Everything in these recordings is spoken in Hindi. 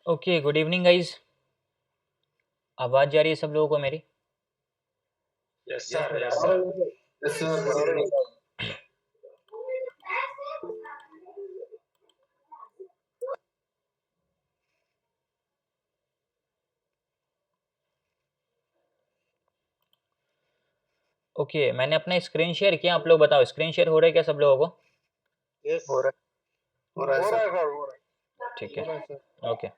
Okay, good evening guys. आवाज़ जा रही है सब लोगों को मेरी? Yes, sir. Yes, sir. Yes, sir. Okay, मैंने अपना स्क्रीन शेयर किया। आप लोग बताओ, स्क्रीन शेयर हो रहा है क्या सब लोगों को? Yes. हो रहा है सर। ठीक है, ओके।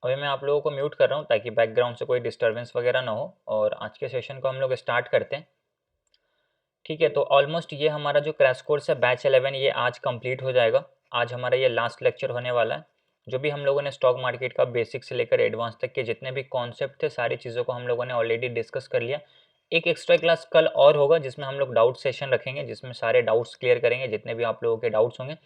अभी मैं आप लोगों को म्यूट कर रहा हूँ ताकि बैकग्राउंड से कोई डिस्टर्बेंस वगैरह ना हो, और आज के सेशन को हम लोग स्टार्ट करते हैं। ठीक है, तो ऑलमोस्ट ये हमारा जो क्रैश कोर्स है बैच 11 ये आज कंप्लीट हो जाएगा। आज हमारा ये लास्ट लेक्चर होने वाला है। जो भी हम लोगों ने स्टॉक मार्केट का बेसिक से लेकर एडवांस तक के जितने भी कॉन्सेप्ट थे, सारी चीज़ों को हम लोगों ने ऑलरेडी डिस्कस कर लिया। एक एक्स्ट्रा क्लास कल और होगा जिसमें हम लोग डाउट सेशन रखेंगे, जिसमें सारे डाउट्स क्लियर करेंगे जितने भी आप लोगों के डाउट्स होंगे।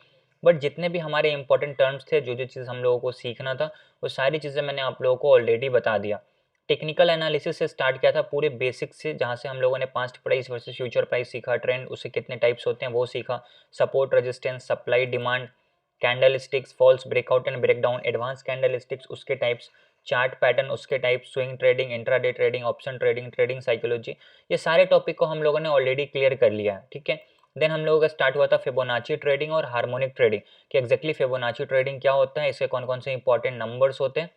बट जितने भी हमारे इंपॉर्टेंट टर्म्स थे, जो जो चीज़ हम लोगों को सीखना था, वो सारी चीज़ें मैंने आप लोगों को ऑलरेडी बता दिया। टेक्निकल एनालिसिस से स्टार्ट किया था पूरे बेसिक से, जहाँ से हम लोगों ने past price versus future price सीखा, ट्रेंड उससे कितने टाइप्स होते हैं वो सीखा, support resistance, supply demand, candlesticks, false breakout and breakdown, advance candlesticks उसके टाइप्स, चार्ट पैटर्न उसके type, swing trading, intraday trading, option trading, trading psychology, ये सारे टॉपिक को हम लोगों ने ऑलरेडी क्लियर कर लिया है। ठीक है, देन हम लोगों का स्टार्ट हुआ था फिबोनाची ट्रेडिंग और हार्मोनिक ट्रेडिंग, कि एक्जैक्टली फिबोनाची ट्रेडिंग क्या होता है, इसके कौन कौन से इंपॉर्टेंट नंबर्स होते हैं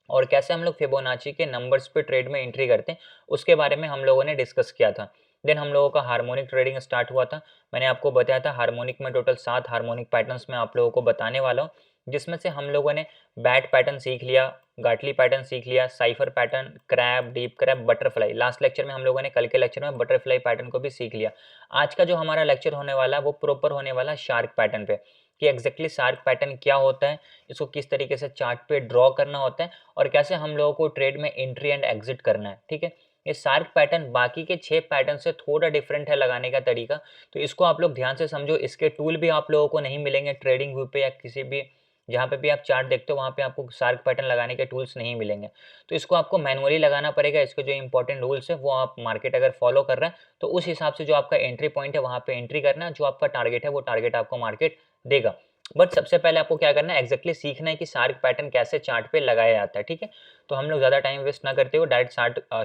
और कैसे हम लोग फिबोनाची के नंबर्स पे ट्रेड में एंट्री करते हैं, उसके बारे में हम लोगों ने डिस्कस किया था। देन हम लोगों का हार्मोनिक ट्रेडिंग स्टार्ट हुआ था। मैंने आपको बताया था हार्मोनिक में टोटल 7 हार्मोनिक पैटर्न्स में आप लोगों को बताने वाला हूँ, जिसमें से हम लोगों ने बैट पैटर्न सीख लिया, गाटली पैटर्न सीख लिया, cipher pattern, crab, deep crab, butterfly. Last lecture में हम लोगों ने, कल के लेक्चर में बटरफ्लाई पैटर्न को भी सीख लिया। आज का जो हमारा लेक्चर होने वाला है वो प्रॉपर होने वाला है शार्क पैटर्न पे, कि एक्जैक्टली शार्क पैटर्न क्या होता है, इसको किस तरीके से चार्ट पे ड्रॉ करना होता है और कैसे हम लोगों को ट्रेड में एंट्री एंड एग्जिट करना है। ठीक है, ये शार्क पैटर्न बाकी के 6 पैटर्न से थोड़ा डिफरेंट है लगाने का तरीका, तो इसको आप लोग ध्यान से समझो। इसके टूल भी आप लोगों को नहीं मिलेंगे ट्रेडिंग व्यू पे या किसी भी जहाँ पे भी आप चार्ट देखते हो वहाँ पे आपको शार्क पैटर्न लगाने के टूल्स नहीं मिलेंगे, तो इसको आपको मैनुअली लगाना पड़ेगा। इसके जो इंपॉर्टेंट रूल्स है वो आप मार्केट अगर फॉलो कर रहे हैं तो उस हिसाब से जो आपका एंट्री पॉइंट है वहाँ पे एंट्री करना है, जो आपका टारगेट है वो टारगेट आपको मार्केट देगा। बट सबसे पहले आपको क्या करना है, एक्जैक्टली सीखना है कि शार्क पैटर्न कैसे चार्ट पे लगाया जाता है। ठीक है, तो हम लोग ज़्यादा टाइम वेस्ट ना करते हुए डायरेक्ट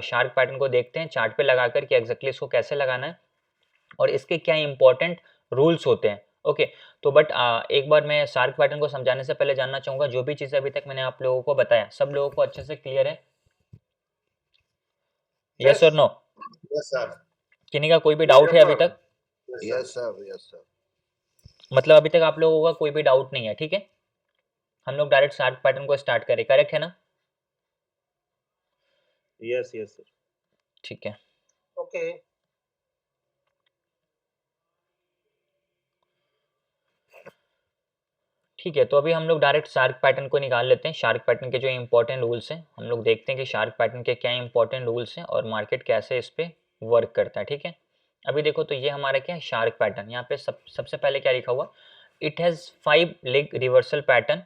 शार्क पैटर्न को देखते हैं चार्ट पे लगाकर कि एक्जैक्टली इसको कैसे लगाना है और इसके क्या इंपॉर्टेंट रूल्स होते हैं। ओके, तो बट एक बार मैं शार्क पैटर्न को समझाने से पहले जानना चाहूंगा, जो भी चीज़ अभी तक मैंने आप लोगों को बताया सब लोगों को अच्छे से क्लियर है? यस और नो? Yes sir. किन्हीं का कोई भी डाउट है अभी तक? Yes sir. मतलब अभी तक आप लोगों का कोई भी डाउट नहीं है? ठीक है, हम लोग डायरेक्ट शार्क पैटर्न को स्टार्ट करें, करेक्ट है ना? Yes, yes, sir. ठीक है, Okay. ठीक है, तो अभी हम लोग डायरेक्ट शार्क पैटर्न को निकाल लेते हैं। शार्क पैटर्न के जो इंपॉर्टेंट रूल्स हैं हम लोग देखते हैं कि शार्क पैटर्न के क्या इंपॉर्टेंट रूल्स हैं और मार्केट कैसे इस पे वर्क करता है। ठीक है, अभी देखो तो ये हमारा क्या है, शार्क पैटर्न। यहाँ पे सबसे पहले क्या लिखा हुआ, it has 5 leg reversal pattern,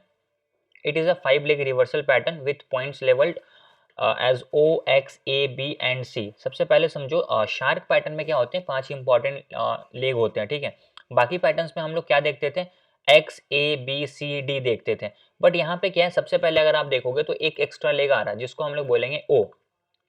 it is a 5 leg reversal pattern with points labelled as O, X, A, B and C. सबसे पहले समझो शार्क पैटर्न में क्या होते हैं, 5 इंपॉर्टेंट लेग होते हैं। ठीक है, बाकी पैटर्न्स में हम लोग क्या देखते थे, x, A, B, C, D देखते थे। बट यहाँ पे क्या है, सबसे पहले अगर आप देखोगे तो एक एक्स्ट्रा लेग आ रहा है जिसको हम लोग बोलेंगे ओ।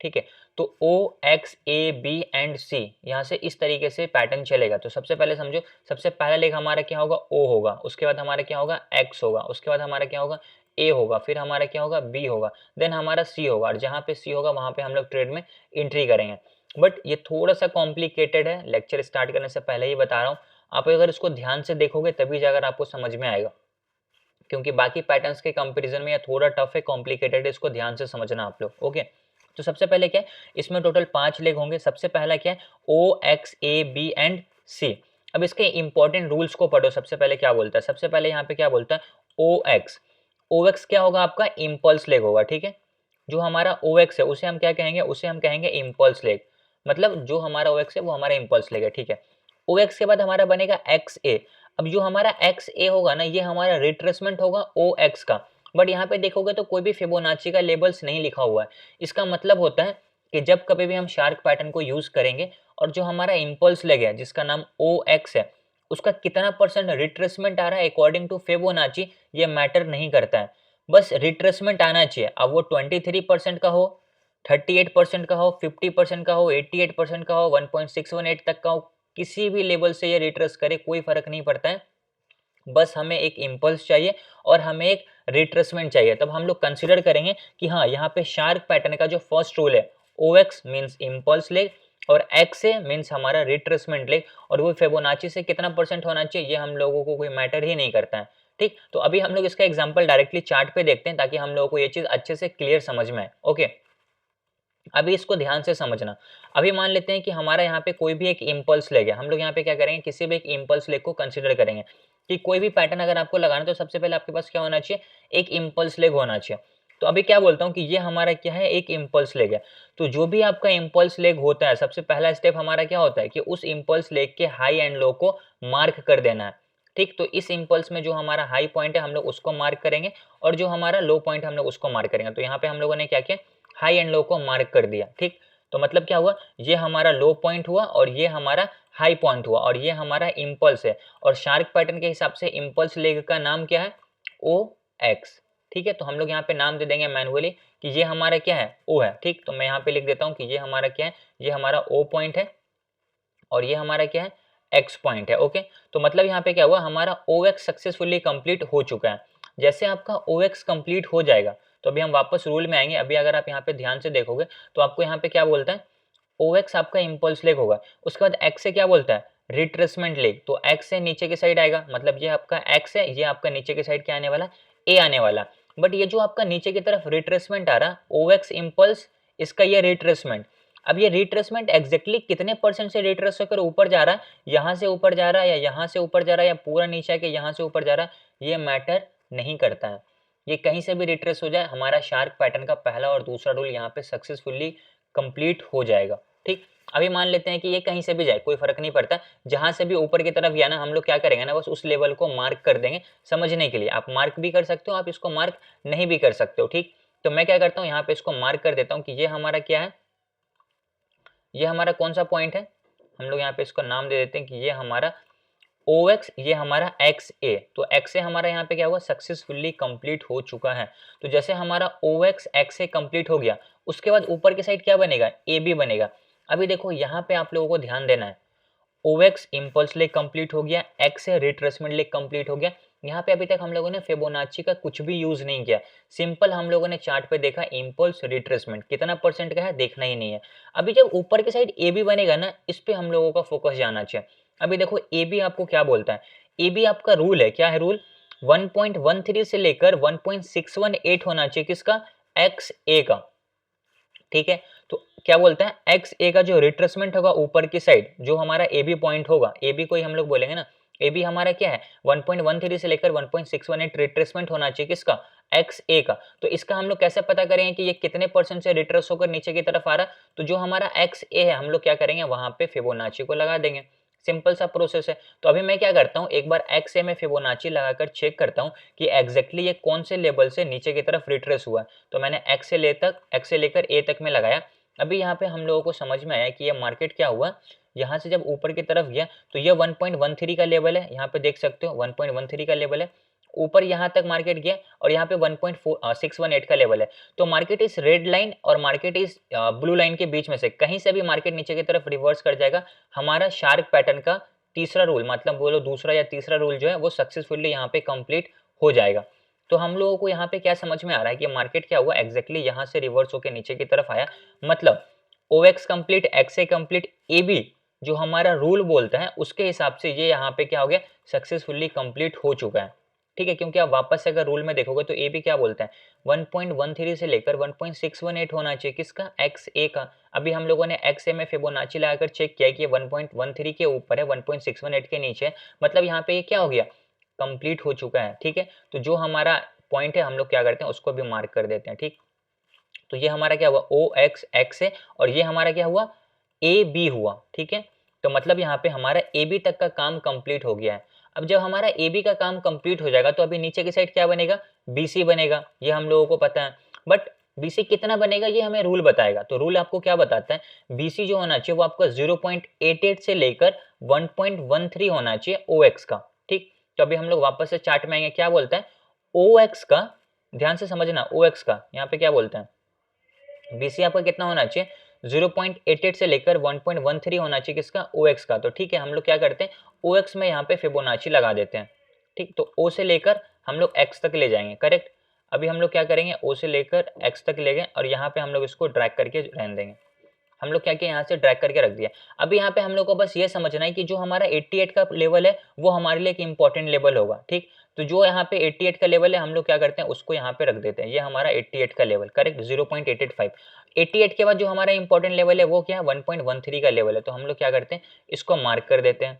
ठीक है, तो ओ, एक्स, ए, बी एंड सी, यहाँ से इस तरीके से पैटर्न चलेगा। तो सबसे पहले समझो, सबसे पहला लेग हमारा क्या होगा, ओ होगा, उसके बाद हमारा क्या होगा, एक्स होगा, उसके बाद हमारा क्या होगा, ए होगा, फिर हमारा क्या होगा, बी होगा, देन हमारा सी होगा, और जहाँ पे सी होगा वहाँ पे हम लोग ट्रेड में एंट्री करेंगे। बट ये थोड़ा सा कॉम्प्लिकेटेड है, लेक्चर स्टार्ट करने से पहले ही बता रहा हूँ। आप अगर इसको ध्यान से देखोगे तभी जाकर आपको समझ में आएगा, क्योंकि बाकी पैटर्न्स के कंपैरिजन में ये थोड़ा टफ है, कॉम्प्लिकेटेड है, इसको ध्यान से समझना आप लोग। ओके, तो सबसे पहले क्या है, इसमें टोटल 5 लेग होंगे। सबसे पहला क्या है, O, X, A, B and सी। अब इसके इंपॉर्टेंट रूल्स को पढ़ो। सबसे पहले क्या बोलता है, सबसे पहले यहाँ पे क्या बोलता है, ओ एक्स। ओ एक्स क्या होगा, आपका इम्पल्स लेग होगा। ठीक है, जो हमारा ओ एक्स है उसे हम क्या कहेंगे, उसे हम कहेंगे इम्पल्स लेग, मतलब जो हमारा ओ एक्स है वो हमारा इम्पल्स लेग है। ठीक है, ओ एक्स के बाद हमारा बनेगा एक्स ए। अब जो हमारा एक्स ए होगा ना, ये हमारा रिट्रेसमेंट होगा ओ एक्स का। बट यहाँ पे देखोगे तो कोई भी फिबोनाची का लेबल्स नहीं लिखा हुआ है। इसका मतलब होता है कि जब कभी भी हम शार्क पैटर्न को यूज करेंगे और जो हमारा इम्पल्स लेग है जिसका नाम ओ एक्स है, उसका कितना परसेंट रिट्रेसमेंट आ रहा है अकॉर्डिंग टू फिबोनाची ये मैटर नहीं करता है, बस रिट्रेसमेंट आना चाहिए। अब वो 23% का हो, 38% का हो, 50% का हो, 88% का हो, 1.618 तक का हो, किसी भी लेवल से ये रिट्रेस करे कोई फर्क नहीं पड़ता है, बस हमें एक इम्पल्स चाहिए और हमें एक रिट्रेसमेंट चाहिए। तब हम लोग कंसिडर करेंगे कि हाँ यहाँ पे शार्क पैटर्न का जो फर्स्ट रूल है OX मीन्स इम्पल्स लेग और XA मीन्स हमारा रिट्रेसमेंट लेग, और वो फिबोनाची से कितना परसेंट होना चाहिए ये हम लोगों को कोई मैटर ही नहीं करता है। ठीक, तो अभी हम लोग इसका एग्जाम्पल डायरेक्टली चार्ट पे देखते हैं ताकि हम लोगों को ये चीज अच्छे से क्लियर समझ में आए। ओके, अभी इसको ध्यान से समझना। अभी मान लेते हैं कि हमारा यहाँ पे कोई भी एक इम्पल्स लेग है, हम लोग यहाँ पे क्या करेंगे, किसी भी एक इम्पल्स लेग को कंसिडर करेंगे कि कोई भी पैटर्न अगर आपको लगाना है तो सबसे पहले आपके पास क्या होना चाहिए, एक इम्पल्स लेग होना चाहिए। तो अभी क्या बोलता हूँ कि ये हमारा क्या है, एक इम्पल्स लेग है। तो जो भी आपका इम्पल्स लेग होता है सबसे पहला स्टेप हमारा क्या होता है कि उस इम्पल्स लेग के हाई एंड लो को मार्क कर देना है। ठीक, तो इस इम्पल्स में जो हमारा हाई पॉइंट है हम लोग उसको मार्क करेंगे और जो हमारा लो पॉइंट है हम लोग उसको मार्क करेंगे। तो यहाँ पे हम लोगों ने क्या किया, हाई एंड लो को मार्क कर दिया। ठीक, तो मतलब क्या हुआ, ये हमारा लो पॉइंट हुआ और ये हमारा हाई पॉइंट हुआ और ये हमारा इम्पल्स है, और शार्क पैटर्न के हिसाब से इम्पल्स लेग का नाम क्या है, OX। ठीक है, तो हम लोग यहाँ पे नाम दे देंगे मैनुअली कि ये हमारा क्या है, O है। ठीक, तो मैं यहाँ पे लिख देता हूँ कि ये हमारा क्या है, ये हमारा O पॉइंट है और ये हमारा क्या है, X पॉइंट है। ओके, तो मतलब यहाँ पे क्या हुआ, हमारा OX सक्सेसफुली कंप्लीट हो चुका है। जैसे आपका OX कंप्लीट हो जाएगा तो अभी हम वापस रूल में आएंगे। अभी अगर आप यहाँ पे ध्यान से देखोगे तो आपको यहाँ पे क्या बोलता है, OX आपका इम्पल्स लेग होगा, उसके बाद X से क्या बोलता है, रिट्रेसमेंट लेग। तो X से नीचे की साइड आएगा, मतलब ये आपका X है, ये आपका नीचे की साइड क्या आने वाला, A आने वाला। बट ये जो आपका नीचे की तरफ रिट्रेसमेंट आ रहा, OX इम्पल्स, इसका ये रिट्रेसमेंट, अब ये रिट्रेसमेंट एग्जैक्टली कितने परसेंट से रिट्रेस होकर ऊपर जा रहा है, यहाँ से ऊपर जा रहा है या यहाँ से ऊपर जा रहा है या पूरा नीचे आके यहाँ से ऊपर जा रहा है, ये मैटर नहीं करता है। ये कहीं से भी रिट्रेस हो जाए, हमारा शार्क पैटर्न का पहला और दूसरा रूल यहाँ पे सक्सेसफुली कंप्लीट हो जाएगा। ठीक, अभी मान लेते हैं कि ये कहीं से भी जाए कोई फर्क नहीं पड़ता, जहां से भी ऊपर की तरफ गया ना, हम लोग क्या करेंगे ना, बस उस लेवल को मार्क कर देंगे। समझने के लिए आप मार्क भी कर सकते हो, आप इसको मार्क नहीं भी कर सकते हो। ठीक, तो मैं क्या करता हूँ, यहाँ पे इसको मार्क कर देता हूँ कि ये हमारा क्या है, ये हमारा कौन सा पॉइंट है, हम लोग यहाँ पे इसको नाम दे देते हैं कि ये हमारा OX, ये हमारा XA। तो XA हमारा यहाँ पे क्या हुआ, सक्सेसफुली कंप्लीट हो चुका है। तो जैसे हमारा OX XA कंप्लीट हो गया, उसके बाद ऊपर की साइड क्या बनेगा, AB बनेगा। अभी देखो यहाँ पे आप लोगों को ध्यान देना है, OX इम्पल्स लेग कंप्लीट हो गया, XA रिट्रेसमेंट लेग कंप्लीट हो गया। यहाँ पे अभी तक हम लोगों ने फिबोनाची का कुछ भी यूज नहीं किया, सिंपल हम लोगों ने चार्ट पे देखा इम्पल्स रिट्रेसमेंट कितना परसेंट का है देखना ही नहीं है। अभी जब ऊपर की साइड AB बनेगा ना, इस पे हम लोगों का फोकस जाना चाहिए। अभी देखो AB आपको क्या बोलता है, AB आपका रूल है, क्या है रूल, 1.13 से लेकर 1.618 होना चाहिए किसका, XA का। ठीक है, तो क्या बोलता है, XA का जो रिट्रेसमेंट होगा ऊपर की साइड, जो हमारा AB पॉइंट होगा, AB को ही हम लोग बोलेंगे ना, AB हमारा क्या है 1.13 से लेकर 1.618 रिट्रेसमेंट होना चाहिए किसका, XA का। तो इसका हम लोग कैसे पता करेंगे कि ये कितने परसेंट से रिट्रेस होकर नीचे की तरफ आ रहा, तो जो हमारा XA है हम लोग क्या करेंगे, वहां पे फिबोनाची को लगा देंगे। सिंपल सा प्रोसेस है। तो अभी मैं क्या करता हूँ, एक बार XA में फिबोनाची लगाकर चेक करता हूँ कि एग्जैक्टली ये कौन से लेवल से नीचे की तरफ रिट्रेस हुआ है। तो मैंने XA लेकर A तक में लगाया। अभी यहाँ पे हम लोगों को समझ में आया कि ये मार्केट क्या हुआ, यहाँ से जब ऊपर की तरफ गया तो ये 1.13 का लेवल है, यहाँ पे देख सकते हो 1.13 का लेवल है, ऊपर यहाँ तक मार्केट गया और यहाँ पे 1.618 का लेवल है। तो मार्केट इस रेड लाइन और मार्केट इस ब्लू लाइन के बीच में से कहीं से भी मार्केट नीचे की तरफ रिवर्स कर जाएगा, हमारा शार्क पैटर्न का तीसरा रूल, मतलब बोलो दूसरा या तीसरा रूल जो है वो सक्सेसफुली यहाँ पे कंप्लीट हो जाएगा। तो हम लोगों को यहाँ पे क्या समझ में आ रहा है कि मार्केट क्या हुआ, एग्जैक्टली यहाँ से रिवर्स होकर नीचे की तरफ आया, मतलब OX complete, XA complete, AB जो हमारा रूल बोलता है उसके हिसाब से ये यहाँ पे क्या हो गया, सक्सेसफुली कंप्लीट हो चुका है। ठीक है, क्योंकि आप वापस से अगर रूल में देखोगे तो AB क्या बोलता है, 1.13 से लेकर 1.618 होना चाहिए किसका, XA का। अभी हम लोगों ने XA में फिबोनाची लगाकर चेक किया कि ये 1.13 के ऊपर है, 1.618 के नीचे है, मतलब यहाँ पे ये क्या हो गया, कंप्लीट हो चुका है। ठीक है, तो जो हमारा पॉइंट है हम लोग क्या करते हैं उसको भी मार्क कर देते हैं। ठीक, तो ये हमारा क्या हुआ, OX XA, और ये हमारा क्या हुआ, AB हुआ। ठीक है, तो मतलब यहाँ पे हमारा AB तक का काम कंप्लीट हो गया है। अब जब हमारा AB का काम कंप्लीट हो जाएगा तो अभी नीचे की साइड क्या बनेगा, BC बनेगा, ये हम लोगों को पता है। बट बीसी कितना बनेगा ये हमें रूल बताएगा। तो रूल आपको क्या बताता है, बीसी जो होना चाहिए वो आपका 0.88 से लेकर 1.13 होना चाहिए ओएक्स का, ठीक। तो अभी हम लोग वापस से चार्ट में आएंगे, क्या बोलता है ओएक्स का, ध्यान से समझना, ओएक्स का यहाँ पे क्या बोलते हैं, बीसी आपका कितना होना चाहिए 0.88 से लेकर 1.13 होना चाहिए किसका, ओएक्स का। तो ठीक है, हम लोग क्या करते हैं ओएक्स में यहाँ पे फिबोनाची लगा देते हैं, ठीक। तो ओ से लेकर हम लोग एक्स तक ले जाएंगे, करेक्ट। अभी हम लोग क्या करेंगे, ओ से लेकर एक्स तक ले गए और यहाँ पे हम लोग इसको ड्रैग करके रहने देंगे। हम लोग क्या किया, यहाँ से ड्रैग करके रख दिया। अभी यहाँ पे हम लोग को बस ये समझना है कि जो हमारा 88 का लेवल है वो हमारे लिए एक इंपॉर्टेंट लेवल होगा, ठीक। तो जो यहाँ पे 88 का लेवल है हम लोग क्या करते हैं उसको यहाँ पे रख देते हैं, ये हमारा 88 का लेवल, करेक्ट, 0.885। 88 के बाद जो हमारा इंपॉर्टेंट लेवल है वो क्या है, 1.13 का लेवल है। तो हम लोग क्या करते हैं इसको मार्क कर देते हैं,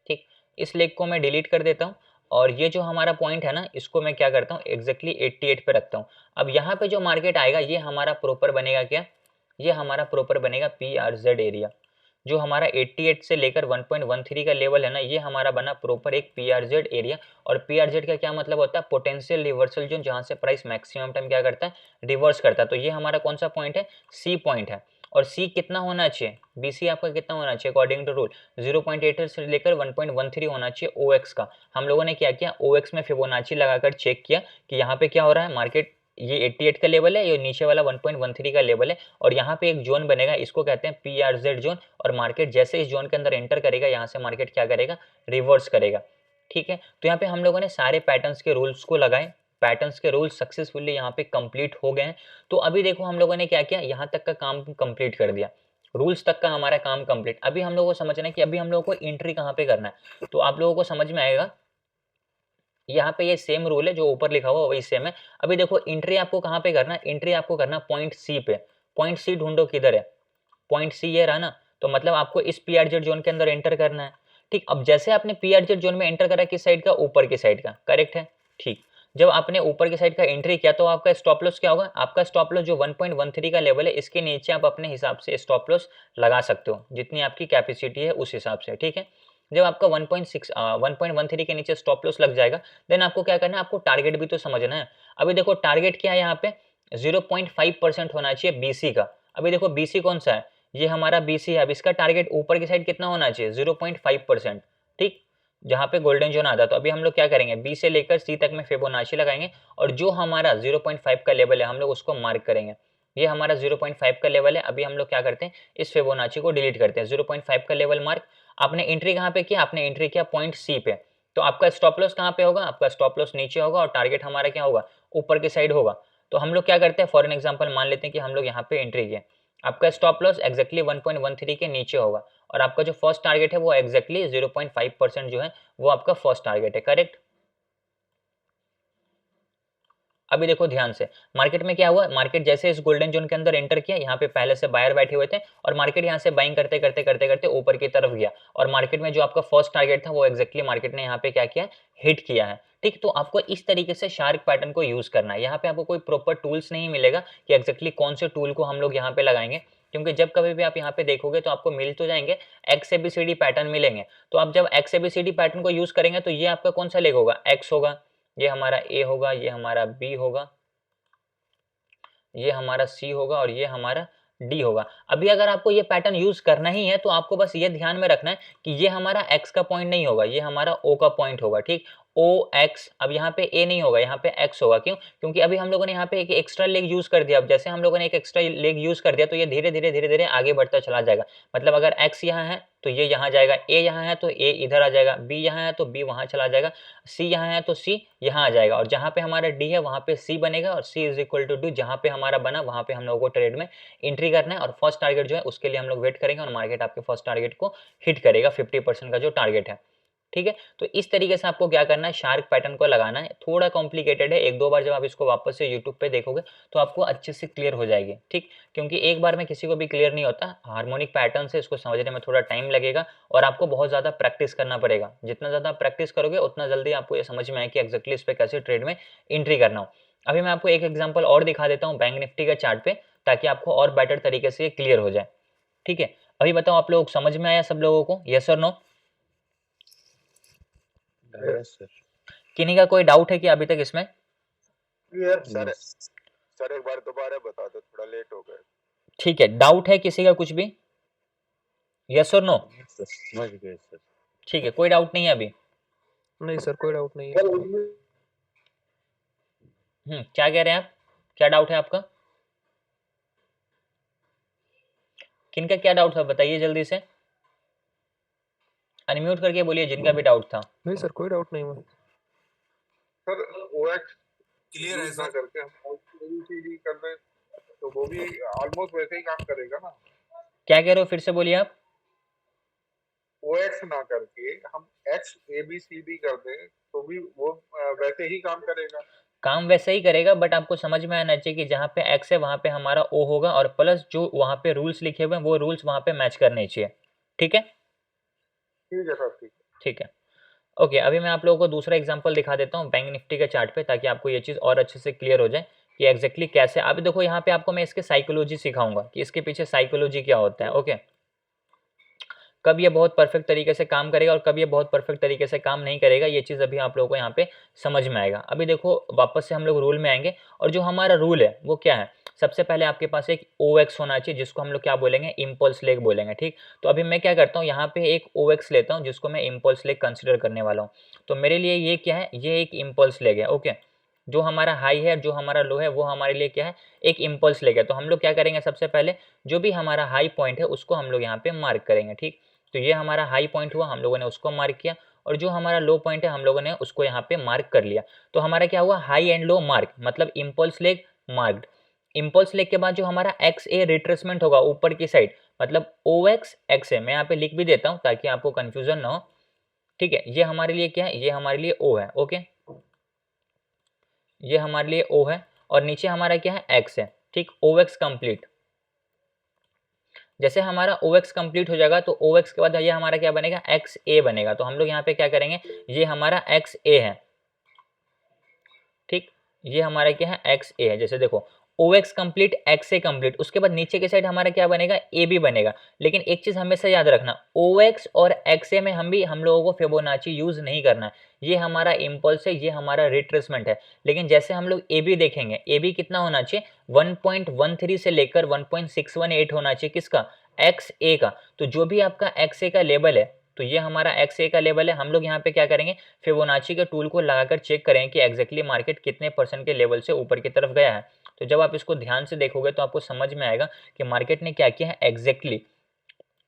ठीक। इस लेग को मैं डिलीट कर देता हूँ और ये जो हमारा पॉइंट है ना इसको मैं क्या करता हूँ एग्जैक्टली 88 पे रखता हूँ। अब यहाँ पे जो मार्केट आएगा ये हमारा प्रॉपर बनेगा क्या, ये हमारा प्रॉपर बनेगा PRZ एरिया। जो हमारा 88 से लेकर 1.13 का लेवल है ना ये हमारा बना प्रॉपर एक PRZ एरिया। और PRZ का क्या मतलब होता है, पोटेंशियल रिवर्सल जोन, जहाँ से प्राइस मैक्सिमम टाइम क्या करता है रिवर्स करता है। तो ये हमारा कौन सा पॉइंट है, C पॉइंट है। और C कितना होना चाहिए, BC आपका कितना होना चाहिए अकॉर्डिंग टू रूल 0.8 से लेकर 1.13 होना चाहिए OX का। हम लोगों ने क्या किया, OX में फिबोनाची लगाकर चेक किया कि यहाँ पे क्या हो रहा है, मार्केट ये 88 का लेवल है, ये नीचे वाला 1.13 का लेवल है और यहाँ पे एक जोन बनेगा, इसको कहते हैं PRZ जोन। और मार्केट जैसे इस जोन के अंदर एंटर करेगा यहाँ से मार्केट क्या करेगा, रिवर्स करेगा, ठीक है। तो यहाँ पे हम लोगों ने सारे पैटर्न्स के रूल्स को लगाए, पैटर्न्स के रूल्स सक्सेसफुली यहाँ पे कंप्लीट हो गए हैं। तो अभी देखो हम लोगों ने क्या किया, यहाँ तक का काम कंप्लीट कर दिया, रूल्स तक का हमारा काम कंप्लीट। अभी हम लोगों को समझना है कि अभी हम लोगों को एंट्री कहाँ पे करना है। तो आप लोगों को समझ में आएगा, यहाँ पे ये सेम रूल है जो ऊपर लिखा हुआ वही सेम है। अभी देखो एंट्री आपको कहाँ पे करना है, एंट्री आपको करना पॉइंट सी पे। पॉइंट सी ढूंढो किधर है, पॉइंट सी ये रहा ना। तो मतलब आपको इस PRZ जोन के अंदर एंटर करना है, ठीक। अब जैसे आपने PRZ जोन में एंटर करा किस साइड का, ऊपर की साइड का, करेक्ट है, ठीक। जब आपने ऊपर की साइड का एंट्री किया तो आपका स्टॉप लॉस क्या होगा, आपका स्टॉप लॉस जो 1.13 का लेवल है इसके नीचे आप अपने हिसाब से स्टॉप लॉस लगा सकते हो, जितनी आपकी कैपेसिटी है उस हिसाब से, ठीक है। जब आपका 1.13 के नीचे स्टॉप लॉस लग जाएगा देन आपको क्या करना है, आपको टारगेट भी तो समझना है। अभी देखो टारगेट क्या है, यहाँ पे 0.5% होना चाहिए BC का। अभी देखो BC कौन सा है, ये हमारा BC है। अब इसका टारगेट ऊपर की साइड कितना होना चाहिए, 0.5%, ठीक, जहाँ पे गोल्डन जोन आता है। तो अभी हम लोग क्या करेंगे, B से लेकर C तक में फिबोनाची लगाएंगे और जो हमारा 0.5 का लेवल है हम लोग उसको मार्क करेंगे। ये हमारा 0.5 का लेवल है। अभी हम लोग क्या करते हैं, इस फिबोनाची को डिलीट करते हैं। 0.5 का लेवल मार्क, आपने एंट्री कहाँ पे किया, आपने एंट्री किया पॉइंट C पे। तो आपका स्टॉप लॉस कहाँ पे होगा, आपका स्टॉप लॉस नीचे होगा और टारगेट हमारा क्या होगा, ऊपर की साइड होगा। तो हम लोग क्या करते हैं, फॉर एन एग्जांपल मान लेते हैं कि हम लोग यहाँ पे एंट्री किए, आपका स्टॉप लॉस एक्जैक्टली 1.13 के नीचे होगा और आपका जो फर्स्ट टारगेट है वो एक्जैक्टली 0.5% जो है वो आपका फर्स्ट टारगेट है, करेक्ट। अभी देखो ध्यान से, मार्केट में क्या हुआ, मार्केट जैसे इस गोल्डन जोन के अंदर एंटर किया, यहाँ पे पहले से बायर बैठे हुए थे और मार्केट यहाँ से बाइंग करते करते करते करते ऊपर की तरफ गया और मार्केट में जो आपका फर्स्ट टारगेट था वो एक्जैक्टली मार्केट ने यहाँ पे क्या किया, हिट किया है, ठीक। तो आपको इस तरीके से शार्क पैटर्न को यूज करना है। यहाँ पे आपको कोई प्रॉपर टूल्स नहीं मिलेगा कि एक्जैक्टली कौन से टूल को हम लोग यहाँ पे लगाएंगे, क्योंकि जब कभी भी आप यहाँ पे देखोगे तो आपको मिल तो जाएंगे XABCD पैटर्न मिलेंगे। तो आप जब XABCD पैटर्न को यूज करेंगे तो ये आपका कौन सा लेग होगा, X होगा, ये हमारा A होगा, ये हमारा B होगा, ये हमारा C होगा और ये हमारा D होगा। अभी अगर आपको ये पैटर्न यूज करना ही है तो आपको बस ये ध्यान में रखना है कि ये हमारा X का पॉइंट नहीं होगा, ये हमारा O का पॉइंट होगा, ठीक। OX, अब यहाँ पे A नहीं होगा, यहाँ पे X होगा, क्यों, क्योंकि अभी हम लोगों ने यहाँ पे एक एक्स्ट्रा लेग यूज कर दिया। अब जैसे हम लोगों ने एक एक्स्ट्रा लेग यूज कर दिया तो ये धीरे धीरे धीरे धीरे आगे बढ़ता चला जाएगा। मतलब अगर X यहाँ है तो ये यहाँ जाएगा, A यहाँ है तो A इधर आ जाएगा, B यहाँ है तो B वहाँ चला जाएगा, C यहाँ है तो C यहाँ आ जाएगा और जहाँ पे हमारा D है वहाँ पे C बनेगा और C is equal to D, जहाँ पे हमारा बना वहाँ पे हम लोगों को ट्रेड में एंट्री करना है और फर्स्ट टारगेट जो है उसके लिए हम लोग वेट करेंगे और मार्केट आपके फर्स्ट टारगेट को हिट करेगा 50% का जो टारगेट है, ठीक है। तो इस तरीके से आपको क्या करना है, शार्क पैटर्न को लगाना है। थोड़ा कॉम्प्लिकेटेड है, एक दो बार जब आप इसको वापस से यूट्यूब पे देखोगे तो आपको अच्छे से क्लियर हो जाएगी, ठीक। क्योंकि एक बार में किसी को भी क्लियर नहीं होता, हार्मोनिक पैटर्न से इसको समझने में थोड़ा टाइम लगेगा और आपको बहुत ज़्यादा प्रैक्टिस करना पड़ेगा। जितना ज़्यादा प्रैक्टिस करोगे उतना जल्दी आपको ये समझ में आए कि एक्जैक्टली इस पर कैसे ट्रेड में एंट्री करना हो। अभी मैं आपको एक एग्जाम्पल और दिखा देता हूँ बैंक निफ्टी का चार्ट पे, ताकि आपको और बेटर तरीके से क्लियर हो जाए, ठीक है। अभी बताओ आप लोग समझ में आया सब लोगों को, यस और नो? Yes, sir. किन्हीं का कोई डाउट है कि अभी तक इसमें? Clear, sir. सर एक बार दोबारा बता दो, थोड़ा लेट हो गया। ठीक है, डाउट है किसी का कुछ भी? यस और नो? समझ गए सर। ठीक है, कोई डाउट नहीं है अभी? नहीं सर, कोई डाउट नहीं है। क्या कह रहे हैं आप? क्या डाउट है आपका? किनका क्या डाउट था बताइए जल्दी से, अनम्यूट करके बोलिए जिनका भी डाउट था। नहीं सर, कोई डाउट नहीं है। सर ओएक्स क्लियर है ना सर। करके हम एबीसीडी कर दे तो वो भी ऑलमोस्ट वैसे ही काम करेगा ना। क्या कह रहे हो, फिर से बोलिए आप। ओएक्स ना करके हम एक्स एबीसीडी कर दे तो भी वो वैसे ही काम करेगा। काम वैसे ही करेगा, बट आपको समझ में आना चाहिए कि जहाँ पे एक्स है वहाँ पे हमारा ओ होगा, और प्लस जो वहाँ पे रूल्स लिखे हुए हैं वो रूल्स वहाँ पे मैच करने चाहिए। ठीक है? ठीक है सर, ठीक है। ठीक है, ओके। अभी मैं आप लोगों को दूसरा एग्जांपल दिखा देता हूँ बैंक निफ्टी के चार्ट पे, ताकि आपको ये चीज़ और अच्छे से क्लियर हो जाए कि एग्जैक्टली कैसे। अभी देखो यहाँ पे आपको मैं इसके साइकोलॉजी सिखाऊंगा कि इसके पीछे साइकोलॉजी क्या होता है। ओके, कब ये बहुत परफेक्ट तरीके से काम करेगा और कब ये बहुत परफेक्ट तरीके से काम नहीं करेगा, ये चीज़ अभी आप लोगों को यहाँ पे समझ में आएगा। अभी देखो वापस से हम लोग रूल में आएंगे, और जो हमारा रूल है वो क्या है, सबसे पहले आपके पास एक OX होना चाहिए, जिसको हम लोग क्या बोलेंगे, इम्पल्स लेग बोलेंगे। ठीक, तो अभी मैं क्या करता हूँ, यहाँ पे एक OX लेता हूँ जिसको मैं इम्पल्स लेग कंसिडर करने वाला हूँ। तो मेरे लिए ये क्या है, ये एक इम्पल्स लेग है। ओके, जो हमारा हाई है जो हमारा लो है वो हमारे लिए क्या है, एक इम्पल्स लेग है। तो हम लोग क्या करेंगे, सबसे पहले जो भी हमारा हाई पॉइंट है उसको हम लोग यहाँ पे मार्क करेंगे। ठीक, तो ये हमारा हाई पॉइंट हुआ, हम लोगों ने उसको मार्क किया, और जो हमारा लो पॉइंट है हम लोगों ने उसको यहाँ पे मार्क कर लिया। तो हमारा क्या हुआ, हाई एंड लो मार्क, मतलब impulse leg marked. Impulse leg के बाद जो हमारा एक्स ए रिट्रेसमेंट होगा ऊपर की साइड, मतलब OX एक्स ए, मैं यहाँ पे लिख भी देता हूँ ताकि आपको कंफ्यूजन ना हो। ठीक है, ये हमारे लिए क्या है, ये हमारे लिए O है। ओके, ये हमारे लिए O है, और नीचे हमारा क्या है, X है। ठीक, OX कंप्लीट। जैसे हमारा OX कंप्लीट हो जाएगा तो OX के बाद ये हमारा क्या बनेगा, XA बनेगा। तो हम लोग यहाँ पे क्या करेंगे, ये हमारा XA है। ठीक, ये हमारा क्या है, XA है। जैसे देखो OX कंप्लीट, XA कंप्लीट, उसके बाद नीचे की साइड हमारा क्या बनेगा, AB बनेगा। लेकिन एक चीज हमेशा याद रखना, OX और XA में हम लोगों को फिबोनाची यूज नहीं करना है। ये हमारा इम्पल्स है, ये हमारा रिट्रेसमेंट है। लेकिन जैसे हम लोग AB देखेंगे, AB कितना होना चाहिए, 1.13 से लेकर 1.618 होना चाहिए, किसका, XA का। तो जो भी आपका XA का लेवल है, तो ये हमारा XA का लेवल है। हम लोग यहाँ पे क्या करेंगे, फिबोनाची के टूल को लगाकर चेक करेंगे कि एग्जैक्टली मार्केट कितने % के लेवल से ऊपर की तरफ गया है। तो जब आप इसको ध्यान से देखोगे तो आपको समझ में आएगा कि मार्केट ने क्या किया है, एग्जैक्टली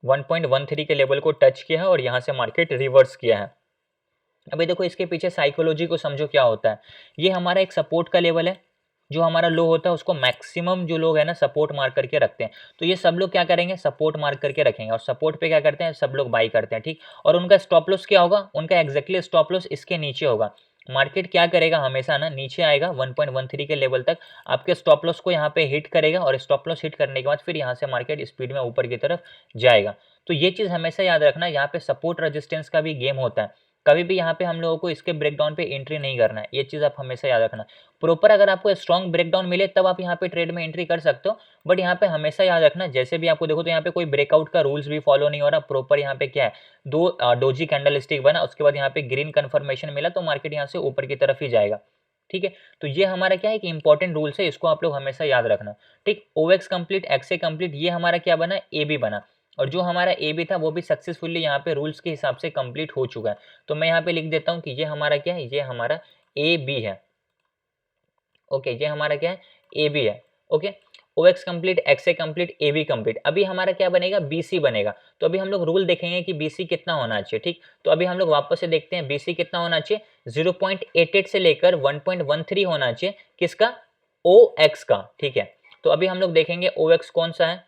1.13 के लेवल को टच किया है और यहाँ से मार्केट रिवर्स किया है। अभी देखो इसके पीछे साइकोलॉजी को समझो क्या होता है। ये हमारा एक सपोर्ट का लेवल है, जो हमारा लो होता है उसको मैक्सिमम जो लोग है ना सपोर्ट मार्क करके रखते हैं। तो ये सब लोग क्या करेंगे, सपोर्ट मार्क करके रखेंगे, और सपोर्ट पे क्या करते हैं, सब लोग बाई करते हैं। ठीक, और उनका स्टॉप लॉस क्या होगा, उनका एग्जैक्टली स्टॉप लॉस इसके नीचे होगा। मार्केट क्या करेगा, हमेशा ना नीचे आएगा 1.13 के लेवल तक, आपके स्टॉप लॉस को यहाँ पे हिट करेगा, और स्टॉप लॉस हिट करने के बाद फिर यहाँ से मार्केट स्पीड में ऊपर की तरफ जाएगा। तो ये चीज़ हमेशा याद रखना, यहाँ पे सपोर्ट रेजिस्टेंस का भी गेम होता है। कभी भी यहाँ पे हम लोगों को इसके ब्रेकडाउन पे एंट्री नहीं करना है, ये चीज़ आप हमेशा याद रखना। प्रॉपर अगर आपको स्ट्रॉन्ग ब्रेकडाउन मिले तब आप यहाँ पे ट्रेड में एंट्री कर सकते हो, बट यहाँ पे हमेशा याद रखना, जैसे भी आपको देखो तो यहाँ पे कोई ब्रेकआउट का रूल्स भी फॉलो नहीं हो रहा। प्रॉपर यहाँ पे क्या है, दो डोजी कैंडल स्टिक बना, उसके बाद यहाँ पे ग्रीन कन्फर्मेशन मिला, तो मार्केट यहाँ से ऊपर की तरफ ही जाएगा। ठीक है, तो ये हमारा क्या है कि इंपॉर्टेंट रूल्स है, इसको आप लोग हमेशा याद रखना। ठीक, OX कंप्लीट, XA कंप्लीट, ये हमारा क्या बना, AB बना, और जो हमारा AB था वो भी सक्सेसफुली यहाँ पे रूल्स के हिसाब से कंप्लीट हो चुका है। तो मैं यहाँ पे लिख देता हूँ कि ये हमारा क्या है, ये हमारा AB है। ओके, ये हमारा क्या है, AB है। Okay, OX complete, XA complete, AB complete. अभी हमारा क्या बनेगा, BC बनेगा। तो अभी हम लोग रूल देखेंगे कि BC कितना होना चाहिए। ठीक, तो अभी हम लोग वापस से देखते हैं BC कितना होना चाहिए, 0.88 से लेकर 1.13 होना चाहिए, किसका, OX का। ठीक है, तो अभी हम लोग देखेंगे OX कौन सा है।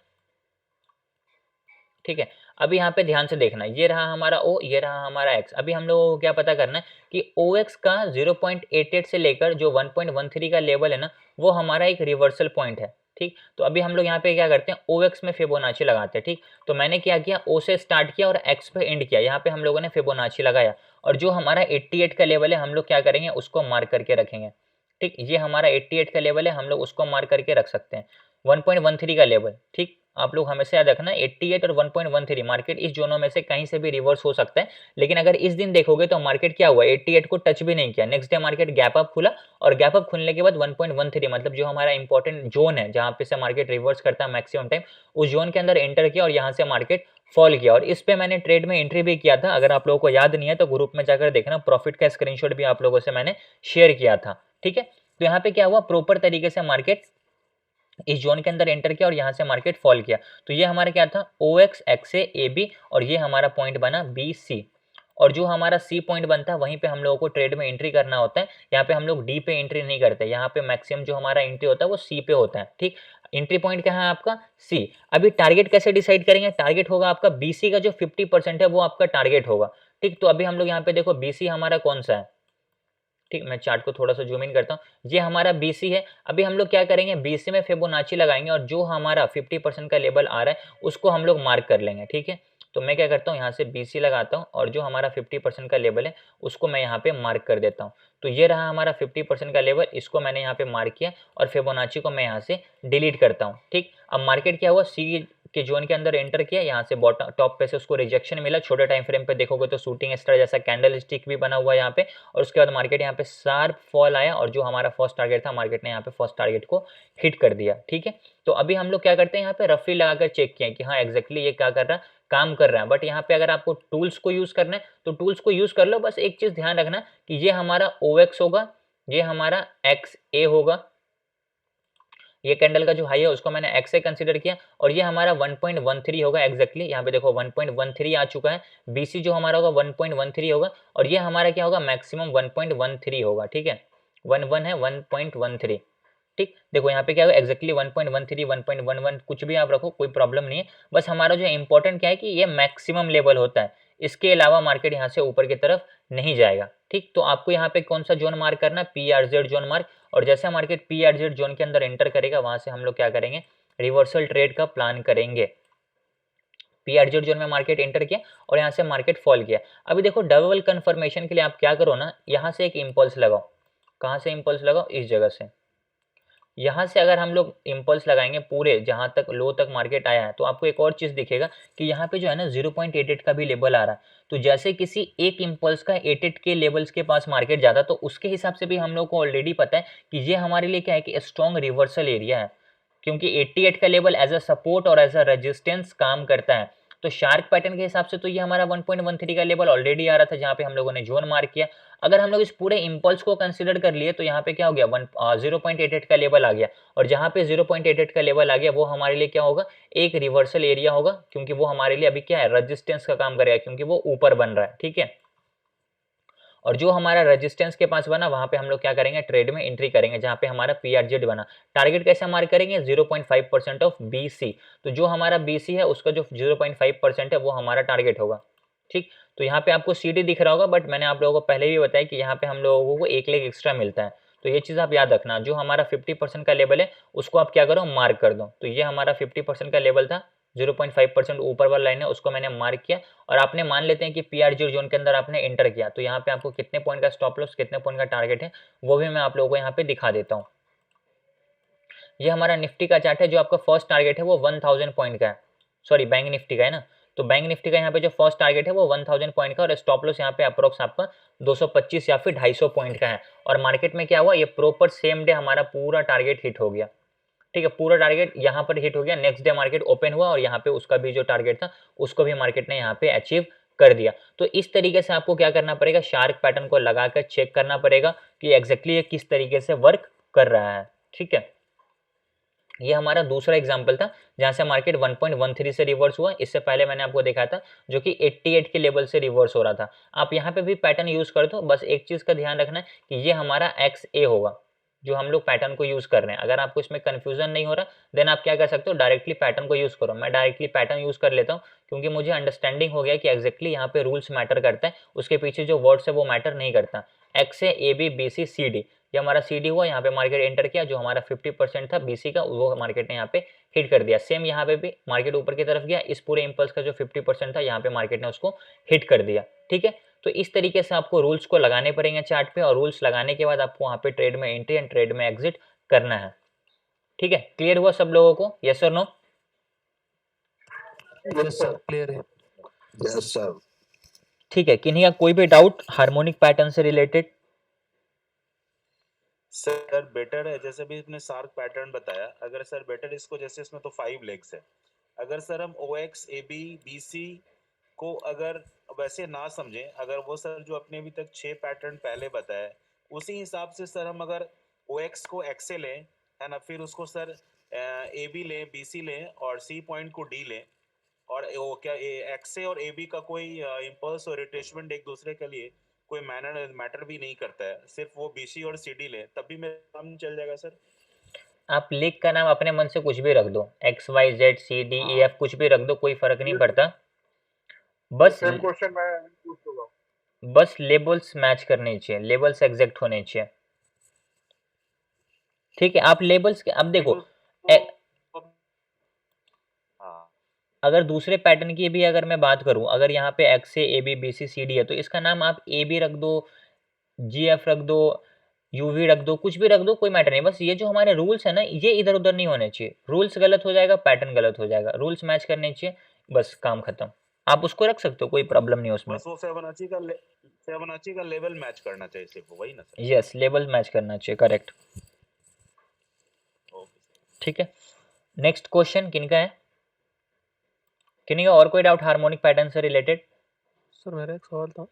ठीक है, अभी यहाँ पे ध्यान से देखना, ये रहा हमारा O, ये रहा हमारा X। अभी हम लोगों को क्या पता करना है कि OX का 0.88 से लेकर जो 1.13 का लेवल है ना, वो हमारा एक रिवर्सल पॉइंट है। ठीक, तो अभी हम लोग यहाँ पे क्या करते हैं, OX में फिबोनाची लगाते हैं। ठीक, तो मैंने क्या किया, O से स्टार्ट किया और X पे एंड किया, यहाँ पे हम लोगों ने फिबोनाची लगाया, और जो हमारा 88 का लेवल है हम लोग क्या करेंगे, उसको मार्क करके रखेंगे। ठीक, ये हमारा 88 का लेवल है, हम लोग उसको मार्क करके रख सकते हैं। 1.13 का लेवल, ठीक। आप लोग हमेशा याद रखना 88 और 1.13 मार्केट इस जोनों में से कहीं से भी रिवर्स हो सकता है। लेकिन अगर इस दिन देखोगे तो मार्केट क्या हुआ, 88 को टच भी नहीं किया। Next day market gap up खुला और गैप अप खुलने के बाद 1.13 मतलब जो हमारा इंपॉर्टेंट जोन है जहां पे से मार्केट रिवर्स करता है मैक्सिमम टाइम, उस जोन के अंदर एंटर किया और यहाँ से मार्केट फॉल किया। और इस पे मैंने ट्रेड में एंट्री भी किया था। अगर आप लोगों को याद नहीं है तो ग्रुप में जाकर देखना, प्रॉफिट का स्क्रीनशॉट भी आप लोगों से मैंने शेयर किया था, ठीक है। तो यहाँ पे क्या हुआ, प्रॉपर तरीके से मार्केट इस जोन के अंदर एंटर किया और यहाँ से मार्केट फॉल किया। तो ये हमारा क्या था, OX, XA, AB और ये हमारा पॉइंट बना BC। और जो हमारा C पॉइंट बनता है वहीं पे हम लोगों को ट्रेड में एंट्री करना होता है। यहाँ पे हम लोग D पे एंट्री नहीं करते, यहाँ पे मैक्सिमम जो हमारा एंट्री होता है वो C पे होता है, ठीक। एंट्री पॉइंट क्या है आपका, C। अभी टारगेट कैसे डिसाइड करेंगे, टारगेट होगा आपका BC का जो 50% है वो आपका टारगेट होगा, ठीक। तो अभी हम लोग यहाँ पे देखो BC हमारा कौन सा है, ठीक। मैं चार्ट को थोड़ा सा जूम इन करता हूँ, ये हमारा BC है। अभी हम लोग क्या करेंगे, BC में फिबोनाची लगाएंगे और जो हमारा 50% का लेवल आ रहा है उसको हम लोग मार्क कर लेंगे, ठीक है। तो मैं क्या करता हूँ, यहाँ से BC लगाता हूँ और जो हमारा 50% का लेवल है उसको मैं यहाँ पे मार्क कर देता हूँ। तो ये रहा हमारा 50% का लेवल, इसको मैंने यहाँ पे मार्क किया और फिबोनाची को मैं यहाँ से डिलीट करता हूँ, ठीक। अब मार्केट क्या हुआ, C के जोन के अंदर एंटर किया, यहाँ से बॉटम टॉप पे से उसको रिजेक्शन मिला। छोटे टाइम फ्रेम पे देखोगे तो शूटिंग स्टार जैसा कैंडल स्टिक भी बना हुआ है यहाँ पे। और उसके बाद मार्केट यहाँ पे शार्प फॉल आया और जो हमारा फर्स्ट टारगेट था मार्केट ने यहाँ पे फर्स्ट टारगेट को हिट कर दिया, ठीक है। तो अभी हम लोग क्या करते हैं, यहाँ पे रफली लगाकर चेक किया कि हाँ एग्जैक्टली ये क्या कर रहा है, काम कर रहा है। बट यहाँ पे अगर आपको टूल्स को यूज करना है तो टूल्स को यूज कर लो। बस एक चीज ध्यान रखना कि ये हमारा OX होगा, ये हमारा XA होगा, ये कैंडल का जो हाई है उसको मैंने X से कंसीडर किया और ये हमारा 1.13 होगा एग्जैक्टली। यहाँ पे देखो 1.13 आ चुका है। BC जो हमारा होगा 1.13 होगा और ये हमारा क्या होगा, मैक्सिमम 1.13 होगा, ठीक है। 11 है 1.13, ठीक। देखो यहाँ पे क्या होगा, एग्जैक्टली 1.13, 1.11 कुछ भी आप रखो, कोई प्रॉब्लम नहीं है। बस हमारा जो इंपॉर्टेंट क्या है कि ये मैक्सिमम लेवल होता है, इसके अलावा मार्केट यहाँ से ऊपर की तरफ नहीं जाएगा, ठीक। तो आपको यहाँ पे कौन सा जोन मार्क करना है, PRZ जोन मार्क। और जैसे मार्केट PRZ जोन के अंदर एंटर करेगा वहां से हम लोग क्या करेंगे, रिवर्सल ट्रेड का प्लान करेंगे। PRZ जोन में मार्केट एंटर किया और यहाँ से मार्केट फॉल किया। अभी देखो डबल कंफर्मेशन के लिए आप क्या करो ना, यहाँ से एक इम्पल्स लगाओ। कहाँ से इम्पल्स लगाओ, इस जगह से। यहाँ से अगर हम लोग इम्पल्स लगाएंगे पूरे जहां तक लो तक मार्केट आया है तो आपको एक और चीज दिखेगा कि यहाँ पे जो है ना 0.88 का भी लेवल आ रहा है। तो जैसे किसी एक इम्पल्स का 88 के लेवल्स के पास मार्केट जाता तो उसके हिसाब से भी हम लोग को ऑलरेडी पता है कि ये हमारे लिए क्या है कि स्ट्रॉन्ग रिवर्सल एरिया है, क्योंकि 88 का लेवल एज अ सपोर्ट और एज अ रेजिस्टेंस काम करता है। तो शार्क पैटर्न के हिसाब से तो ये हमारा 1.13 का लेवल ऑलरेडी आ रहा था जहाँ पे हम लोगों ने जोन मार्क किया। अगर हम लोग इस पूरे इंपल्स को कंसीडर कर लिए तो यहाँ पे क्या हो गया, 0.88 का लेवल आ गया। और जहाँ पे 0.88 का लेवल आ गया वो हमारे लिए क्या होगा, एक रिवर्सल एरिया होगा, क्योंकि वो हमारे लिए अभी क्या है, रेजिस्टेंस का काम करेगा, क्योंकि वो ऊपर बन रहा है, ठीक है। और जो हमारा रेजिस्टेंस के पास बना वहां पे हम लोग क्या करेंगे, ट्रेड में एंट्री करेंगे जहां पे हमारा PRZ बना। टारगेट कैसे मार्क करेंगे, 0.5% ऑफ BC। तो जो हमारा BC है उसका जो 0.5% है वो हमारा टारगेट होगा, ठीक। तो यहाँ पे आपको CD दिख रहा होगा, बट मैंने आप लोगों को पहले भी बताया कि यहाँ पे हम लोगों को एक लेग एक्स्ट्रा मिलता है। तो ये चीज़ आप याद रखना, जो हमारा 50% का लेवल है उसको आप क्या करो, मार्क कर दो। तो ये हमारा 50% का लेवल था, 0.5% ऊपर वाला लाइन है उसको मैंने मार्क किया। और आपने मान लेते हैं कि PRZ जोन के अंदर आपने एंटर किया, तो यहाँ पे आपको कितने पॉइंट का स्टॉप लॉस, कितने पॉइंट का टारगेट है वो भी मैं आप लोगों को यहाँ पे दिखा देता हूँ। ये हमारा निफ्टी का चार्ट है, जो आपका फर्स्ट टारगेट है वो 1000 पॉइंट का है, सॉरी बैंक निफ्टी का है ना। तो बैंक निफ्टी का यहाँ पे जो फर्स्ट टारगेट है वो 1000 पॉइंट का और स्टॉप लॉस यहाँ पे अप्रोक्स आपका 225 या फिर 250 पॉइंट का है। और मार्केट में क्या हुआ, ये प्रॉपर सेम डे हमारा पूरा टारगेट हिट हो गया, ठीक है। पूरा टारगेट यहाँ पर हिट हो गया। नेक्स्ट डे मार्केट ओपन हुआ और यहाँ पे उसका भी जो टारगेट था उसको भी मार्केट ने यहाँ पे अचीव कर दिया। तो इस तरीके से आपको क्या करना पड़ेगा, शार्क पैटर्न को लगाकर चेक करना पड़ेगा कि एग्जैक्टली ये किस तरीके से वर्क कर रहा है, ठीक है। ये हमारा दूसरा एग्जांपल था जहां से मार्केट 1.13 से रिवर्स हुआ। इससे पहले मैंने आपको देखा था जो कि 88 के लेवल से रिवर्स हो रहा था। आप यहाँ पे भी पैटर्न यूज कर दो, बस एक चीज का ध्यान रखना कि ये हमारा XA होगा जो हम लोग पैटर्न को यूज कर रहे हैं। अगर आपको इसमें कंफ्यूजन नहीं हो रहा देन आप क्या कर सकते हो, डायरेक्टली पैटर्न को यूज करो। मैं डायरेक्टली पैटर्न यूज कर लेता हूँ क्योंकि मुझे अंडरस्टैंडिंग हो गया कि एग्जैक्टली यहाँ पे रूल्स मैटर करता है, उसके पीछे जो वर्ड्स है वो मैटर नहीं करता। XA AB BC CD, ये हमारा CD हुआ, यहाँ पे मार्केट एंटर किया, जो हमारा 50% था BC का वो मार्केट ने यहाँ पे हिट कर दिया। सेम यहाँ पे भी मार्केट ऊपर की तरफ गया, इस पूरे इंपल्स का जो 50% था यहाँ पे मार्केट ने उसको हिट कर दिया, ठीक है। तो इस तरीके से आपको रूल्स को लगाने पड़ेंगे चार्ट पे, और रूल्स लगाने के बाद आपको वहाँ पे ट्रेड में एंट्री एंड ट्रेड में एग्जिट करना है, ठीक है, क्लियर हुआ सब लोगों को, यस और नो? यस सर क्लियर है। Yes, sir. ठीक है, किन्हीं का कोई भी डाउट हार्मोनिक पैटर्न से रिलेटेड? सर बेटर है, जैसे भी इसने सार्क पैटर्न बताया, अगर सर बेटर इसको, जैसे इसमें तो 5 लेग्स है, अगर सर हम OX AB BC को अगर वैसे ना समझें, अगर वो सर जो अपने अभी तक 6 पैटर्न पहले बताया उसी हिसाब से सर हम अगर OX को X से लें, है ना, फिर उसको सर AB लें, BC लें और C पॉइंट को D लें, और वो क्या X से और AB का कोई इम्पल्स और रिट्रेसमेंट एक दूसरे के लिए कोई मैटर भी नहीं करता है, सिर्फ वो BC और CD ले तब भी मेरा काम चल जाएगा सर। आप लेग का नाम अपने मन से कुछ भी रख दो, XYZ CDEF कुछ भी रख दो, कोई फर्क नहीं पड़ता, बस सेम क्वेश्चन मैं पूछ रहा हूँ। बस लेबल्स मैच करने चाहिए, लेबल्स एग्जैक्ट होने चाहिए। ठीक है, आप लेबल्स के, अब देखो अगर दूसरे पैटर्न की भी अगर मैं बात करूं, अगर यहाँ पे X से AB BC CD है तो इसका नाम आप AB रख दो, GF रख दो, UV रख दो, कुछ भी रख दो, कोई मैटर नहीं। बस ये जो हमारे रूल्स है ना, ये इधर उधर नहीं होने चाहिए, रूल्स गलत हो जाएगा, पैटर्न गलत हो जाएगा, रूल्स मैच करने चाहिए, बस काम खत्म। आप उसको रख सकते हो, कोई प्रॉब्लम नहीं है उसमें। बस वो फिबोनाची का लेवल मैच करना चाहिए, सिर्फ वही ना सर? यस, लेवल मैच करना चाहिए, करेक्ट। ठीक है, नेक्स्ट क्वेश्चन किनका है? किन्हीं का और कोई डाउट हार्मोनिक पैटर्न से रिलेटेड? सर मेरा एक सवाल था,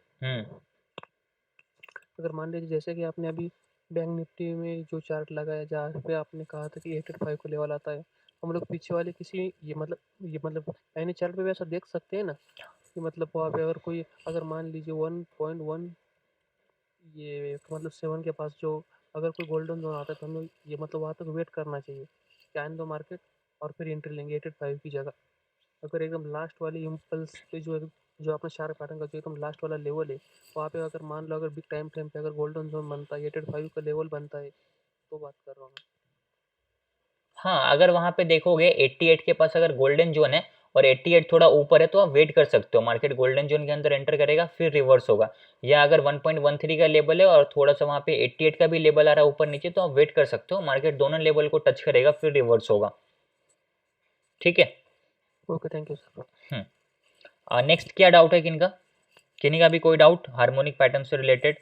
अगर मान लीजिए जैसे कि आपने अभी बैंक निफ्टी में जो चार्ट लगाया जहाँ पे आपने कहा था कि 885 को लेवल आता है, हम लोग पीछे वाले किसी ये मतलब एनी चार्ट पे भी ऐसा देख सकते हैं ना कि मतलब वहाँ पे अगर कोई अगर मान लीजिए 1.1 ये मतलब 7 के पास जो अगर कोई गोल्डन जोन आता है तो हमें ये मतलब वहाँ तक वेट करना चाहिए, स्कैन दो मार्केट और फिर एंट्री लेंगे 885 की जगह। अगर एकदम लास्ट वाली इम्पल्स पे जो अपना शार्प पैटर्न का जो एकदम लास्ट वाला लेवल है वहाँ पे अगर मान लो अगर बिग टाइम फ्रेम पे अगर गोल्डन जोन बनता है 885 का लेवल बनता है तो बात कर रहा हूँ मैं। हाँ, अगर वहाँ पे देखोगे 88 के पास अगर गोल्डन जोन है और 88 थोड़ा ऊपर है तो आप वेट कर सकते हो, मार्केट गोल्डन जोन के अंदर एंटर करेगा फिर रिवर्स होगा। या अगर 1.13 का लेवल है और थोड़ा सा वहाँ पे 88 का भी लेवल आ रहा है ऊपर नीचे तो आप वेट कर सकते हो, मार्केट दोनों लेवल को टच करेगा फिर रिवर्स होगा। ठीक है, okay thank you sir. Next क्या डाउट है किनका? किन्हीं का भी कोई डाउट हार्मोनिक पैटर्न से रिलेटेड?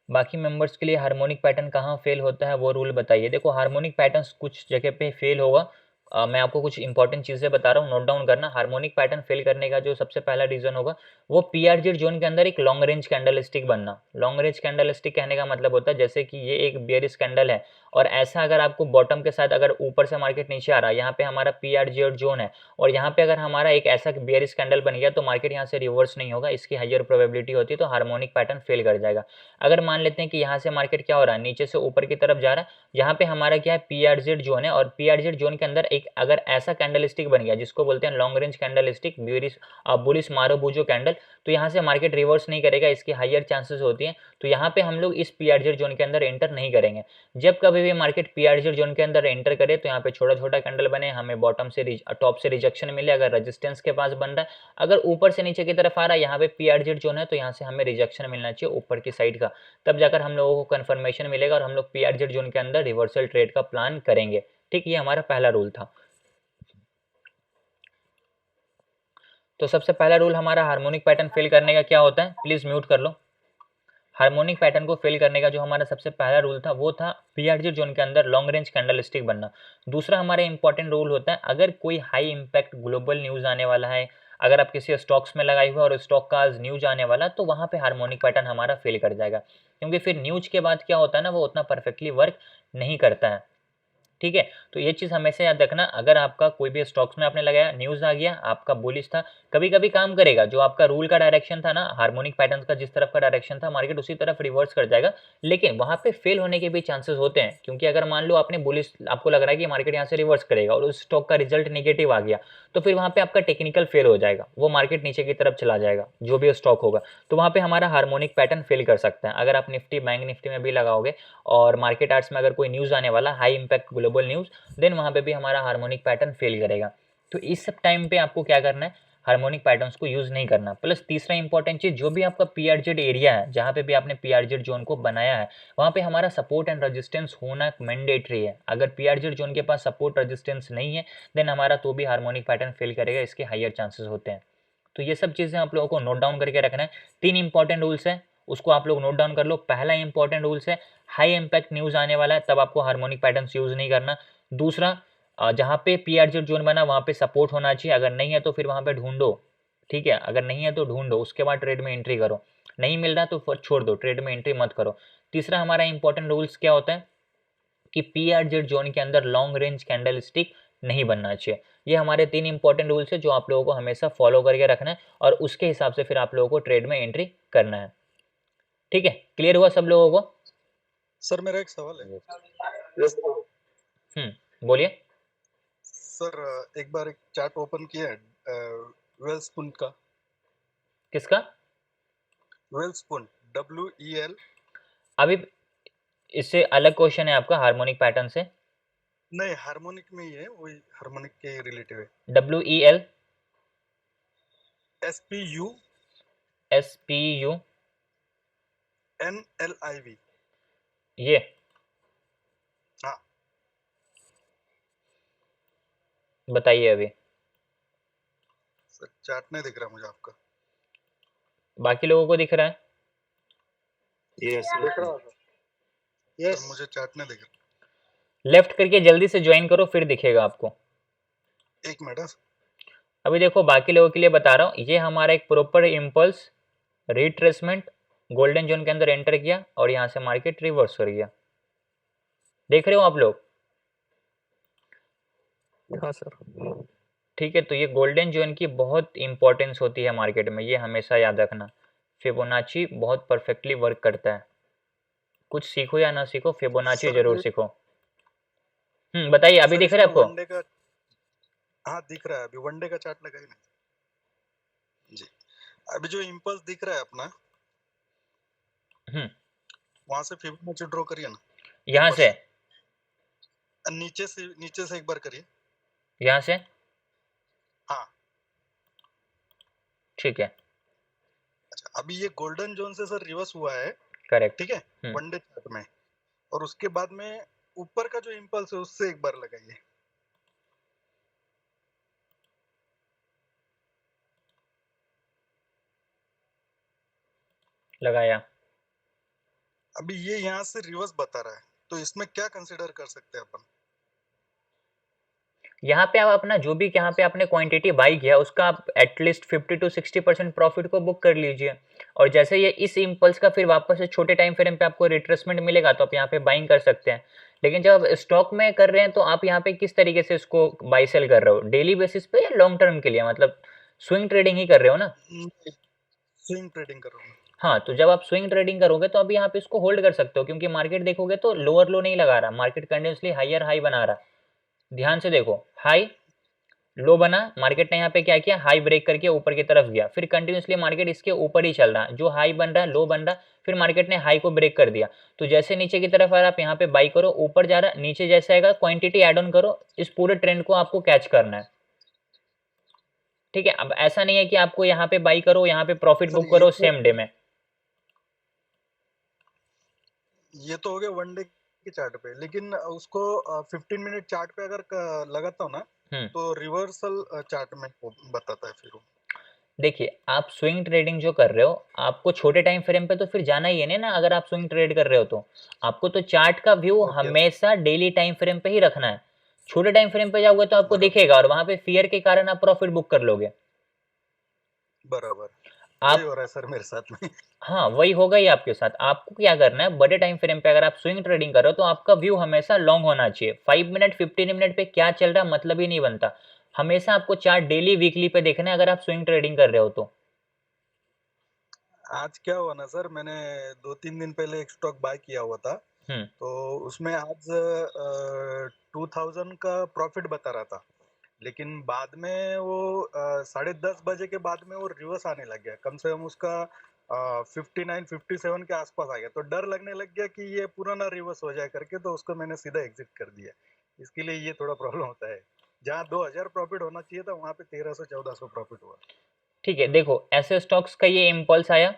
बाकी मेंबर्स के लिए हार्मोनिक पैटर्न कहाँ फेल होता है वो रूल बताइए। देखो हार्मोनिक पैटर्न्स कुछ जगह पे फेल होगा, मैं आपको कुछ इंपॉर्टेंट चीज़ें बता रहा हूँ, नोट डाउन करना। हार्मोनिक पैटर्न फेल करने का जो सबसे पहला रीज़न होगा वो पीआरजेड जोन के अंदर एक लॉन्ग रेंज कैंडल स्टिक बनना। लॉन्ग रेंज कैंडल स्टिक कहने का मतलब होता है जैसे कि ये एक बेयरिश कैंडल है और ऐसा अगर आपको बॉटम के साथ अगर ऊपर से मार्केट नीचे आ रहा है, यहाँ पे हमारा पीआरजेड जोन है और यहाँ पे अगर हमारा एक ऐसा बेयरिश कैंडल बन गया तो मार्केट यहाँ से रिवर्स नहीं होगा, इसकी हाइयर प्रोबेबिलिटी होती है, तो हार्मोनिक पैटर्न फेल कर जाएगा। अगर मान लेते हैं कि यहाँ से मार्केट क्या हो रहा है, नीचे से ऊपर की तरफ जा रहा है, यहाँ पे हमारा क्या है पीआरजेड जोन है और पीआरजेड जोन के अंदर एक अगर ऐसा कैंडल स्टिक बन गया जिसको बोलते हैं long range candlestick, bullish marubozu candle, तो यहाँ से मार्केट रिवर्स नहीं करेगा, इसकी हाइयर चांसेस होती हैं। तो यहाँ पे हम लोग इस पीआरजेड जोन के अंदर एंटर नहीं करेंगे। जब कभी भी मार्केट पीआरजेड जोन के अंदर एंटर करे तो यहाँ पे छोटा छोटा कैंडल बने, हमें बॉटम से टॉप से रिजेक्शन मिले, अगर रेजिस्टेंस के पास बन रहा है, अगर ऊपर से नीचे की तरफ आ रहा है, यहाँ पे पीआरजेड जोन है तो यहाँ से हमें रिजेक्शन मिलना चाहिए ऊपर की साइड का, तब जाकर हम लोगों को कंफर्मेशन मिलेगा और हम लोग पीआरजेड जोन के अंदर रिवर्सल ट्रेड का प्लान करेंगे। ठीक, ये हमारा पहला रूल था। तो सबसे पहला रूल हमारा हार्मोनिक पैटर्न फेल करने का क्या होता है, प्लीज म्यूट कर लो। हार्मोनिक पैटर्न को फेल करने का जो हमारा सबसे पहला रूल था वो था पीआरजेड जोन के अंदर लॉन्ग रेंज कैंडल स्टिक बनना। दूसरा हमारा इंपॉर्टेंट रूल होता है अगर कोई हाई इंपैक्ट ग्लोबल न्यूज आने वाला है, अगर आप किसी स्टॉक्स में लगाए हुए और स्टॉक का आज न्यूज आने वाला तो वहाँ पे हार्मोनिक पैटर्न हमारा फेल कर जाएगा, क्योंकि फिर न्यूज के बाद क्या होता है ना वो उतना परफेक्टली वर्क नहीं करता है। ठीक है, तो ये चीज़ हमेशा याद रखना, अगर आपका कोई भी स्टॉक्स में आपने लगाया, न्यूज़ आ गया, आपका बुलिश था, कभी कभी काम करेगा, जो आपका रूल का डायरेक्शन था ना, हार्मोनिक पैटर्न का जिस तरफ का डायरेक्शन था मार्केट उसी तरफ रिवर्स कर जाएगा, लेकिन वहाँ पे फेल होने के भी चांसेस होते हैं, क्योंकि अगर मान लो आपने बुलिश, आपको लग रहा है कि मार्केट यहाँ से रिवर्स करेगा और उस स्टॉक का रिजल्ट निगेटिव आ गया, तो फिर वहाँ पे आपका टेक्निकल फेल हो जाएगा, वो मार्केट नीचे की तरफ चला जाएगा जो भी स्टॉक होगा, तो वहाँ पे हमारा हार्मोनिक पैटर्न फेल कर सकता है। अगर आप निफ्टी बैंक निफ्टी में भी लगाओगे और मार्केट आर्ट्स में अगर कोई न्यूज़ आने वाला high impact global news, then वहाँ पे भी हमारा हार्मोनिक पैटर्न फेल करेगा। तो इस सब टाइम पे आपको क्या करना है, हार्मोनिक पैटर्न्स को यूज़ नहीं करना। प्लस तीसरा इंपॉर्टेंट चीज़, जो भी आपका पीआरजेड एरिया है, जहाँ पे भी आपने पीआरजेड जोन को बनाया है, वहाँ पे हमारा सपोर्ट एंड रेजिस्टेंस होना मैंडेटरी है। अगर पीआरजेड जोन के पास सपोर्ट रेजिस्टेंस नहीं है, देन हमारा तो भी हार्मोनिक पैटर्न फेल करेगा, इसके हायर चांसेस होते हैं। तो ये सब चीज़ें आप लोगों को नोट डाउन करके रखना है। 3 इंपॉर्टेंट रूल्स है, उसको आप लोग नोट डाउन कर लो। पहला इंपॉर्टेंट रूल्स है, हाई इम्पैक्ट न्यूज़ आने वाला है, तब आपको हार्मोनिक पैटर्न्स यूज़ नहीं करना। दूसरा, जहाँ पे पीआरजेड जोन बना वहाँ पे सपोर्ट होना चाहिए, अगर नहीं है तो फिर वहाँ पे ढूंढो, ठीक है, अगर नहीं है तो ढूंढो, उसके बाद ट्रेड में एंट्री करो। नहीं मिल रहा तो फिर छोड़ दो, ट्रेड में एंट्री मत करो। तीसरा हमारा इंपॉर्टेंट रूल्स क्या होता है कि पीआरजेड जोन के अंदर लॉन्ग रेंज कैंडल स्टिक नहीं बनना चाहिए। ये हमारे 3 इंपॉर्टेंट रूल्स है जो आप लोगों को हमेशा फॉलो करके रखना है, और उसके हिसाब से फिर आप लोगों को ट्रेड में एंट्री करना है। ठीक है, क्लियर हुआ सब लोगों को? सर मेरा एक सवाल है। Yes sir. बोलिए। सर एक बार एक चार्ट ओपन किया है वेल्सपुन का। किसका? वेल्सपुन, WEL। अभी इससे अलग क्वेश्चन है आपका हार्मोनिक पैटर्न से? नहीं, हार्मोनिक में ही है, वही हार्मोनिक के रिलेटिव है। WEL SPU SPU NLIV। ये हाँ बताइए अभी। सर चार्ट नहीं दिख रहा मुझे आपका। बाकी लोगों को दिख रहा है? यस देख रहा हूँ सर। सर मुझे चार्ट नहीं दिख रहा। लेफ्ट करके जल्दी से ज्वाइन करो, फिर दिखेगा आपको। एक मिनट है। अभी देखो, बाकी लोगों के लिए बता रहा हूँ, ये हमारा एक proper impulse retracement golden zone के अंदर एंटर किया और यहाँ से मार्केट रिवर्स हो गया। देख रहे हो आप लोग? हाँ सर। ठीक है, तो ये गोल्डन जोन की बहुत इंपॉर्टेंस होती है मार्केट में, ये हमेशा याद रखना। फिबोनाची बहुत परफेक्टली वर्क करता है। कुछ सीखो या ना सीखो, फिबोनाची सर जरूर सीखो। बताइए, अभी सर दिख रहा है इसमें आपको? वनडे का, हाँ दिख रहा है। अभी वनडे का चार्ट लगाई ना जी। अभी जो इम्पल्स दिख रहा है अपना, वहां से फिबोनाची ड्रॉ करिए ना। यहाँ से? नीचे से एक बार करिए। यहाँ से? हाँ ठीक है, अच्छा। अभी ये गोल्डन जोन से सर रिवर्स हुआ है, करेक्ट। ठीक है, वनडे चार्ट में। और उसके बाद में ऊपर का जो इम्पल्स है उससे एक बार लगाइए। लगाया। अभी ये यहाँ से रिवर्स बता रहा है, तो इसमें क्या कंसीडर कर सकते हैं अपन? यहाँ पे आप अपना जो भी यहाँ पे आपने क्वांटिटी बाई किया उसका आप एटलीस्ट 50 to 60% प्रॉफिट को बुक कर लीजिए। और जैसे ये इस इम्पल्स का फिर वापस से छोटे टाइम फ्रेम पे आपको रिट्रेसमेंट मिलेगा तो आप यहाँ पे बाइंग कर सकते हैं। लेकिन जब आप स्टॉक में कर रहे हैं तो आप यहाँ पे किस तरीके से इसको बाई सेल कर रहे हो, डेली बेसिस पे या लॉन्ग टर्म के लिए, मतलब स्विंग ट्रेडिंग ही कर रहे हो ना? स्विंग ट्रेडिंग कर रहा हूँ। हाँ, तो जब आप स्विंग ट्रेडिंग करोगे तो आप यहाँ पे इसको होल्ड कर सकते हो, क्योंकि मार्केट देखोगे तो लोअर लो नहीं लगा रहा, मार्केट कंटिन्यूसली हायर हाई बना रहा। ध्यान से देखो, हाई लो बना, मार्केट ने यहाँ पे क्या किया, हाई ब्रेक करके ऊपर की तरफ गया, फिर कंटिन्यूसली मार्केट इसके ऊपर ही चल रहा है, जो हाई बन रहा है लो बन रहा, फिर मार्केट ने हाई को ब्रेक कर दिया। तो जैसे नीचे की तरफ आ रहा आप यहाँ पे बाई करो, ऊपर जा रहा नीचे जैसे आएगा क्वांटिटी ऐड ऑन करो, इस पूरे ट्रेंड को आपको कैच करना है। ठीक है, अब ऐसा नहीं है कि आपको यहाँ पे बाई करो यहाँ पे प्रॉफिट बुक करो सेम डे में। ये तो हो गया वनडे के चार्ट पे, लेकिन उसको 15 मिनट चार्ट पे अगर लगाता हूँ ना तो रिवर्सल चार्ट में बताता है फिर वो। देखिए, आप स्विंग ट्रेडिंग जो कर रहे हो आपको छोटे टाइम फ्रेम पे तो फिर जाना ही है ना। अगर आप स्विंग ट्रेड कर रहे हो तो आपको तो चार्ट का व्यू हमेशा डेली टाइम फ्रेम पे ही रखना है। छोटे टाइम फ्रेम पे जाओगे तो आपको दिखेगा और वहां पे फियर के कारण आप प्रॉफिट बुक कर लोगे। बराबर, आप वही हो रहा है सर मेरे साथ में। हाँ, वही होगा ही आपके साथ। आपको क्या करना है, बड़े टाइम फ्रेम पे अगर आप स्विंग ट्रेडिंग कर रहे हो तो आपका व्यू हमेशा लॉन्ग होना चाहिए। 5 मिनट 15 मिनट पे क्या चल रहा है मतलब ही नहीं बनता। हमेशा आपको चार्ट डेली वीकली पे देखना है अगर आप स्विंग ट्रेडिंग कर रहे हो तो। आज क्या हुआ ना सर, मैंने 2-3 दिन पहले एक स्टॉक बाय किया हुआ था, तो उसमें आज 2000 का प्रॉफिट बता रहा था, लेकिन बाद में वो 10:30 बजे के बाद में वो रिवर्स आने लग गया। कम से कम उसका 59-57 के आसपास आ गया, तो डर लगने लग गया कि ये पूरा ना रिवर्स हो जाए करके, तो उसको मैंने सीधा एग्जिट कर दिया। इसके लिए ये थोड़ा प्रॉब्लम होता है जहाँ 2000 प्रॉफिट होना चाहिए था वहां पे 1300-1400 प्रॉफिट हुआ। ठीक है, देखो ऐसे स्टॉक्स का ये इम्पल्स आया,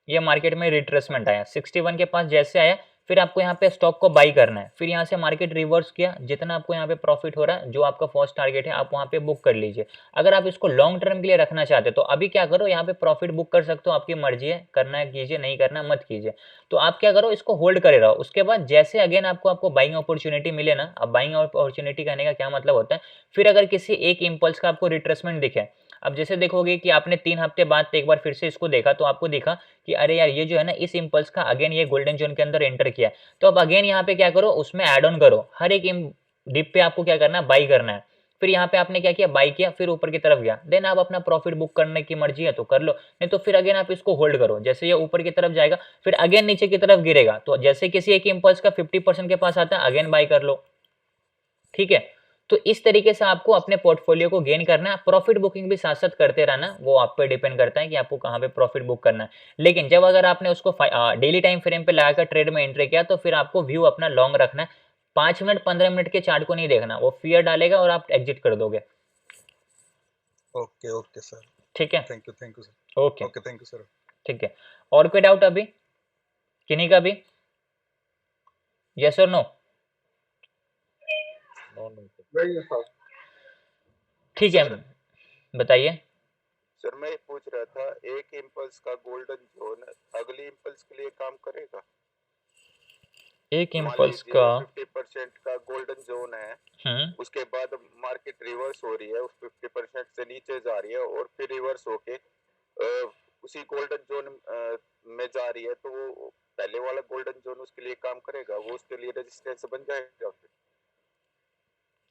ये मार्केट में रिट्रेसमेंट आया, 61 के पास जैसे आया, फिर आपको यहाँ पे स्टॉक को बाई करना है, फिर यहाँ से मार्केट रिवर्स किया, जितना आपको यहाँ पे प्रॉफिट हो रहा है, जो आपका फर्स्ट टारगेट है आप वहाँ पे बुक कर लीजिए। अगर आप इसको लॉन्ग टर्म के लिए रखना चाहते हो तो अभी क्या करो, यहाँ पे प्रॉफिट बुक कर सकते हो, आपकी मर्जी है, करना है कीजिए, नहीं करना मत कीजिए। तो आप क्या करो, इसको होल्ड करे रहो, उसके बाद जैसे अगेन आपको बाइंग अपॉर्चुनिटी मिले ना, अब बाइंग अपॉर्चुनिटी कहने का क्या मतलब होता है, फिर अगर किसी एक इम्पल्स का आपको रिट्रेसमेंट दिखे, अब जैसे देखोगे कि आपने 3 हफ्ते बाद एक बार फिर से इसको देखा, तो आपको दिखा कि अरे यार ये जो है ना, इस इम्पल्स का अगेन ये गोल्डन जोन के अंदर एंटर किया, तो अब अगेन यहाँ पे क्या करो, उसमें ऐड ऑन करो, हर एक डिप पे आपको क्या करना है, बाई करना है। फिर यहाँ पे आपने क्या किया, बाई किया, फिर ऊपर की तरफ गया, देन आप अपना प्रॉफिट बुक करने की मर्जी है तो कर लो, नहीं तो फिर अगेन आप इसको होल्ड करो, जैसे ये ऊपर की तरफ जाएगा फिर अगेन नीचे की तरफ गिरेगा, तो जैसे किसी एक इम्पल्स का 50% के पास आता है, अगेन बाई कर लो। ठीक है, तो इस तरीके से आपको अपने पोर्टफोलियो को गेन करना है, प्रॉफिट बुकिंग भी साथ साथ करते रहना, वो आप पे डिपेंड करता है कि आपको कहाँ पे प्रॉफिट बुक करना है। लेकिन जब अगर आपने उसको डेली टाइम फ्रेम पे लगाकर ट्रेड में एंट्री किया, तो फिर आपको व्यू अपना लॉन्ग रखना है, 5 मिनट 15 मिनट के चार्ट को नहीं देखना, वो फियर डालेगा और आप एग्जिट कर दोगे। ओके ओके सर, ठीक है, thank you sir. Okay okay thank you sir. ठीक है, और कोई डाउट अभी किन्हीं का भी? यस और नो? नहीं है सर। ठीक है, बताइए। सर मैं पूछ रहा था, एक इम्पल्स का गोल्डन जोन अगली इम्पल्स के लिए काम करेगा? एक मान इम्पल्स लीजिए का 50% का गोल्डन जोन है, हम्म, उसके बाद मार्केट रिवर्स हो रही है, उस 50% से नीचे जा रही है और फिर रिवर्स होके उसी गोल्डन जोन में जा रही है, तो वो पहले वाला गोल्डन जोन उसके लिए काम करेगा? वो उसके लिए रेजिस्टेंस बन जाएगा? फिर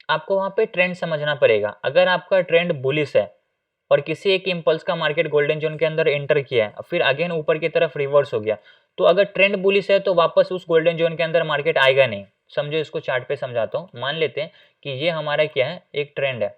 आपको वहां पे ट्रेंड समझना पड़ेगा। अगर आपका ट्रेंड बुलिश है और किसी एक इम्पल्स का मार्केट गोल्डन जोन के अंदर एंटर किया है, फिर अगेन ऊपर की तरफ रिवर्स हो गया, तो अगर ट्रेंड बुलिश है तो वापस उस गोल्डन जोन के अंदर मार्केट आएगा नहीं। समझो, इसको चार्ट पे समझाता हूँ। मान लेते हैं कि ये हमारा क्या है, एक ट्रेंड है,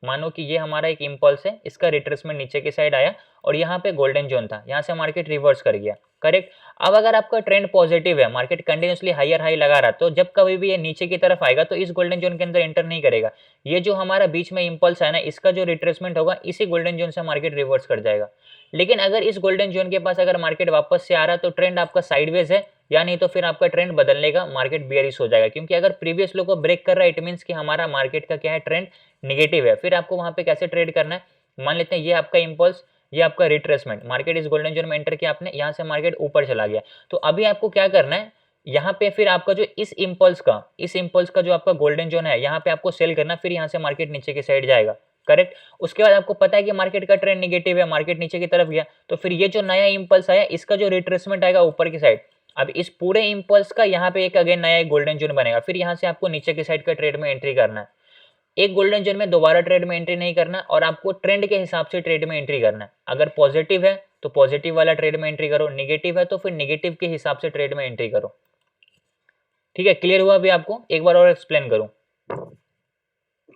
मानो कि ये हमारा एक इम्पल्स है, इसका रिट्रेसमेंट नीचे की साइड आया और यहाँ पे गोल्डन जोन था, यहाँ से मार्केट रिवर्स कर गया, करेक्ट। अब अगर आपका ट्रेंड पॉजिटिव है, मार्केट कंटिन्यूसली हायर हाई लगा रहा, तो जब कभी भी ये नीचे की तरफ आएगा तो इस गोल्डन जोन के अंदर एंटर नहीं करेगा। ये जो हमारा बीच में इम्पल्स है ना, इसका जो रिट्रेसमेंट होगा इसी गोल्डन जोन से मार्केट रिवर्स कर जाएगा। लेकिन अगर इस गोल्डन जोन के पास अगर मार्केट वापस से आ रहा है तो ट्रेंड आपका साइडवेज है, या नहीं तो फिर आपका ट्रेंड बदलने का, मार्केट बेयरिश हो जाएगा। क्योंकि अगर प्रीवियस लो को ब्रेक कर रहा है, इट मीन्स कि हमारा मार्केट का क्या है, ट्रेंड नेगेटिव है। फिर आपको वहां पे कैसे ट्रेड करना है, मान लेते हैं ये आपका इम्पल्स, ये आपका रिट्रेसमेंट, मार्केट इस गोल्डन जोन में एंटर किया आपने, यहाँ से मार्केट ऊपर चला गया, तो अभी आपको क्या करना है, यहाँ पे फिर आपका जो इस इम्पल्स का जो आपका गोल्डन जोन है, यहाँ पे आपको सेल करना, फिर यहाँ से मार्केट नीचे की साइड जाएगा, करेक्ट। उसके बाद आपको पता है कि मार्केट का ट्रेंड नेगेटिव है, मार्केट नीचे की तरफ गया, तो फिर ये जो नया इम्पल्स आया, इसका जो रिट्रेसमेंट आएगा ऊपर की साइड, अब इस पूरे इम्पल्स का यहाँ पे एक अगेन नया एक गोल्डन जोन बनेगा, फिर यहाँ से आपको नीचे की साइड का ट्रेड में एंट्री करना है। एक गोल्डन जोन में दोबारा ट्रेड में एंट्री नहीं करना, और आपको ट्रेंड के हिसाब से ट्रेड में एंट्री करना है। अगर पॉजिटिव है तो पॉजिटिव वाला ट्रेड में एंट्री करो, नेगेटिव है तो फिर नेगेटिव के हिसाब से ट्रेड में एंट्री करो। ठीक है, क्लियर हुआ अभी आपको? एक बार और एक्सप्लेन करूं?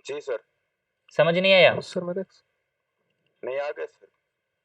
जी सर। समझ नहीं आया? सर मेरे नहीं आ गए सर।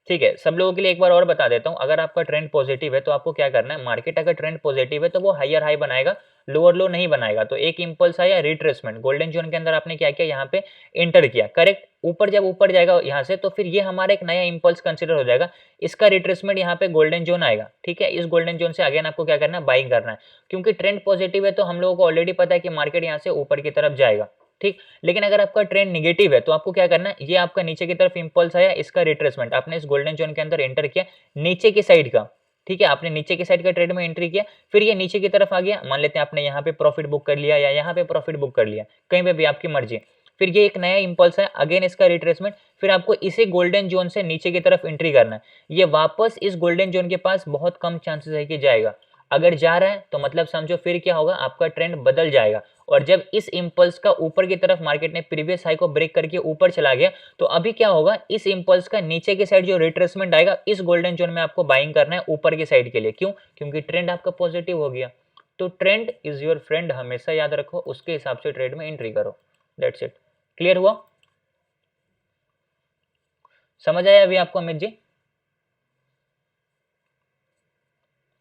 ठीक है, सब लोगों के लिए एक बार और बता देता हूं। अगर आपका ट्रेंड पॉजिटिव है तो आपको क्या करना है, मार्केट अगर ट्रेंड पॉजिटिव है तो वो हायर हाई बनाएगा, लोअर लो नहीं बनाएगा। तो एक इंपल्स आया, रिट्रेसमेंट, गोल्डन जोन के अंदर आपने क्या किया, यहाँ पे एंटर किया, करेक्ट। ऊपर जब ऊपर जाएगा यहाँ से, तो फिर ये हमारा एक नया इंपल्स कंसिडर हो जाएगा, इसका रिट्रेसमेंट यहाँ पे गोल्डन जोन आएगा। ठीक है, इस गोल्डन जोन से अगेन आपको क्या करना है, बाइंग करना है। क्योंकि ट्रेंड पॉजिटिव है तो हम लोगों को ऑलरेडी पता है कि मार्केट यहाँ से ऊपर की तरफ जाएगा, ठीक। लेकिन अगर आपका ट्रेंड निगेटिव है तो आपको क्या करना है, ये आपका नीचे की तरफ इंपल्स आया, इसका रिट्रेसमेंट, आपने इस गोल्डन जोन के अंदर एंटर किया, नीचे की साइड का, ठीक है, आपने नीचे की साइड का ट्रेड में एंट्री किया, फिर ये नीचे की तरफ आ गया, मान लेते हैं आपने यहाँ पे प्रॉफिट बुक कर लिया या यहाँ पे प्रॉफिट बुक कर लिया, कहीं पे भी आपकी मर्जी। फिर ये एक नया इंपल्स है, अगेन इसका रिट्रेसमेंट, फिर आपको इसे गोल्डन जोन से नीचे की तरफ एंट्री करना है। ये वापस इस गोल्डन जोन के पास बहुत कम चांसेस है कि जाएगा। अगर जा रहा है तो मतलब समझो फिर क्या होगा, आपका ट्रेंड बदल जाएगा। और जब इस इंपल्स का ऊपर की तरफ मार्केट ने प्रीवियस हाई को ब्रेक करके ऊपर चला गया, तो अभी क्या होगा, इस इंपल्स का नीचे की साइड जो रिट्रेसमेंट आएगा, इस गोल्डन जोन में आपको बाइंग करना है ऊपर की साइड के लिए। क्यों? क्योंकि ट्रेंड आपका पॉजिटिव हो गया। तो ट्रेंड इज योर फ्रेंड, हमेशा याद रखो, उसके हिसाब से ट्रेड में एंट्री करो। That's it. क्लियर हुआ? समझ आया अभी आपको अमित जी?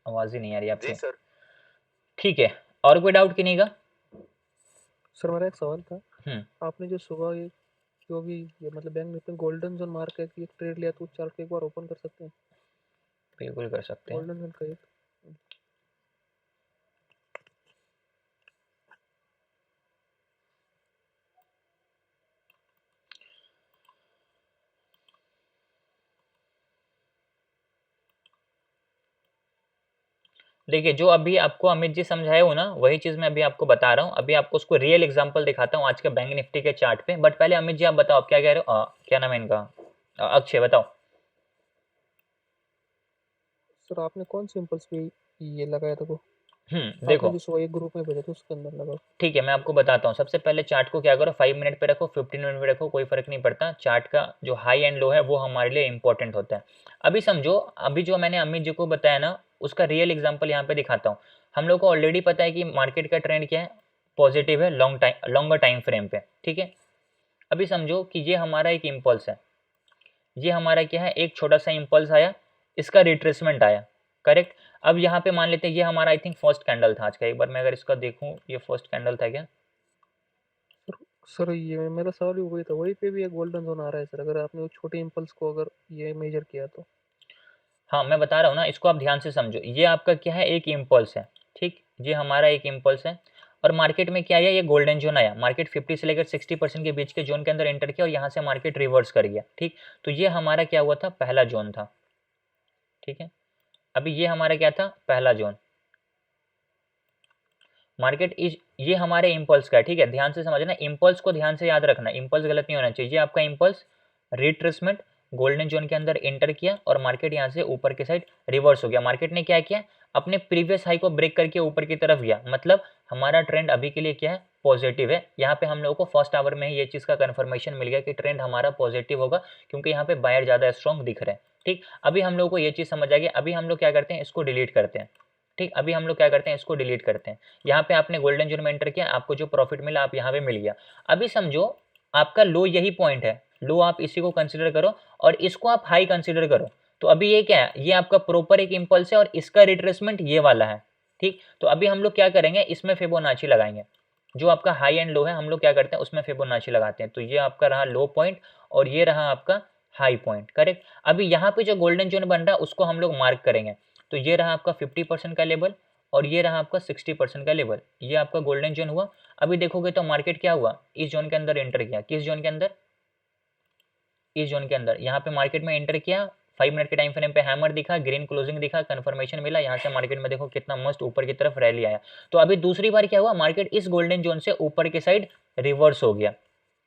आवाज ही नहीं आ रही आपकी। जी सर। ठीक है, और कोई डाउट किन्हीं का? सर मेरा एक सवाल था आपने जो सुबह ये जो भी ये मतलब बैंक निफ्टी में गोल्डन जोन मार के एक ट्रेड लिया तो चार्ट को एक बार ओपन कर सकते हैं? बिल्कुल कर सकते हैं। गोल्डन जोन का एक देखिए जो अभी आपको अमित जी समझाए हो ना, वही चीज़ मैं अभी आपको बता रहा हूँ। अभी आपको उसको रियल एग्जांपल दिखाता हूँ आज के बैंक निफ्टी के चार्ट पे। बट पहले अमित जी आप बताओ, आप क्या कह रहे हो? क्या नाम है इनका? अक्षय बताओ। सर आपने कौन सी इम्पल्स पे ये लगाया था वो? देखो आपने जो सुबह एक ग्रुप में भेजा था उसके अंदर लगाओ। ठीक है, मैं आपको बताता हूँ। सबसे पहले चार्ट को क्या करो, 5 मिनट पे रखो, 15 मिनट पे रखो, कोई फर्क नहीं पड़ता। चार्ट का जो हाई एंड लो है वो हमारे लिए इंपॉर्टेंट होता है। अभी समझो, अभी जो मैंने अमित जी को बताया ना, उसका रियल एग्जांपल यहाँ पे दिखाता हूँ। हम लोग को ऑलरेडी पता है कि मार्केट का ट्रेंड क्या है, पॉजिटिव है लॉन्गर टाइम फ्रेम पे, ठीक है। अभी समझो कि ये हमारा एक इम्पल्स है, ये हमारा क्या है, एक छोटा सा इम्पल्स आया, इसका रिट्रेसमेंट आया, करेक्ट। अब यहाँ पे मान लेते हैं ये हमारा आई थिंक फर्स्ट कैंडल था आज का। एक बार मैं अगर इसका देखूँ, ये फर्स्ट कैंडल था क्या? सर ये मेरा सवाल ही वही था, वही पे भी एक गोल्डन जोन आ रहा है सर, अगर आपने वो छोटे इम्पल्स को अगर ये मेजर किया तो। हाँ मैं बता रहा हूँ ना, इसको आप ध्यान से समझो। ये आपका क्या है, एक इम्पल्स है, ठीक। ये हमारा एक इम्पल्स है और मार्केट में क्या आया, ये गोल्डन जोन आया। मार्केट 50 से लेकर 60% के बीच के जोन के अंदर एंटर किया और यहाँ से मार्केट रिवर्स कर गया, ठीक। तो ये हमारा क्या हुआ था, पहला जोन था, ठीक है। अभी ये हमारा क्या था, पहला जोन। मार्केट इस ये हमारे इम्पल्स का है, ठीक है। ध्यान से समझना, इम्पल्स को ध्यान से याद रखना, इम्पल्स गलत नहीं होना चाहिए। ये आपका इम्पल्स रिट्रेसमेंट गोल्डन जोन के अंदर एंटर किया और मार्केट यहाँ से ऊपर की साइड रिवर्स हो गया। मार्केट ने क्या किया, अपने प्रीवियस हाई को ब्रेक करके ऊपर की तरफ गया। मतलब हमारा ट्रेंड अभी के लिए क्या है, पॉजिटिव है। यहाँ पे हम लोगों को फर्स्ट आवर में ही ये चीज़ का कन्फर्मेशन मिल गया कि ट्रेंड हमारा पॉजिटिव होगा, क्योंकि यहाँ पे बायर ज़्यादा स्ट्रॉन्ग दिख रहे हैं, ठीक। अभी हम लोग को ये चीज़ समझ आ गई। अभी हम लोग क्या करते हैं, इसको डिलीट करते हैं, ठीक। अभी हम लोग क्या करते हैं, इसको डिलीट करते हैं। यहाँ पे आपने गोल्डन जोन में एंटर किया, आपको जो प्रॉफिट मिला आप यहाँ पे मिल गया। अभी समझो आपका लो यही पॉइंट है, लो आप इसी को कंसिडर करो और इसको आप हाई कंसिडर करो। तो अभी ये क्या है, ये आपका प्रॉपर एक इंपल्स है और इसका रिट्रेसमेंट ये वाला है, ठीक। तो अभी हम लोग क्या करेंगे, इसमें फिबोनाची लगाएंगे। जो आपका हाई एंड लो है, हम लोग क्या करते हैं, उसमें फिबोनाची लगाते हैं। तो ये आपका रहा लो पॉइंट और ये रहा आपका हाई पॉइंट, करेक्ट। अभी यहाँ पे जो गोल्डन जोन बन रहा है उसको हम लोग मार्क करेंगे। तो ये रहा आपका 50% का लेवल और ये रहा आपका 60% का लेवल, ये आपका गोल्डन जोन हुआ। अभी देखोगे तो मार्केट क्या हुआ, इस जोन के अंदर एंटर किया। किस जोन के अंदर, इस जोन के अंदर। यहाँ पे मार्केट में एंटर किया, 5 मिनट के टाइम फ्रेम पे हैमर दिखा, ग्रीन क्लोजिंग दिखा, कंफर्मेशन मिला। यहाँ से मार्केट में देखो कितना मस्त ऊपर की तरफ रैली आया। तो अभी दूसरी बार क्या हुआ, मार्केट इस गोल्डन जोन से ऊपर की साइड रिवर्स हो गया,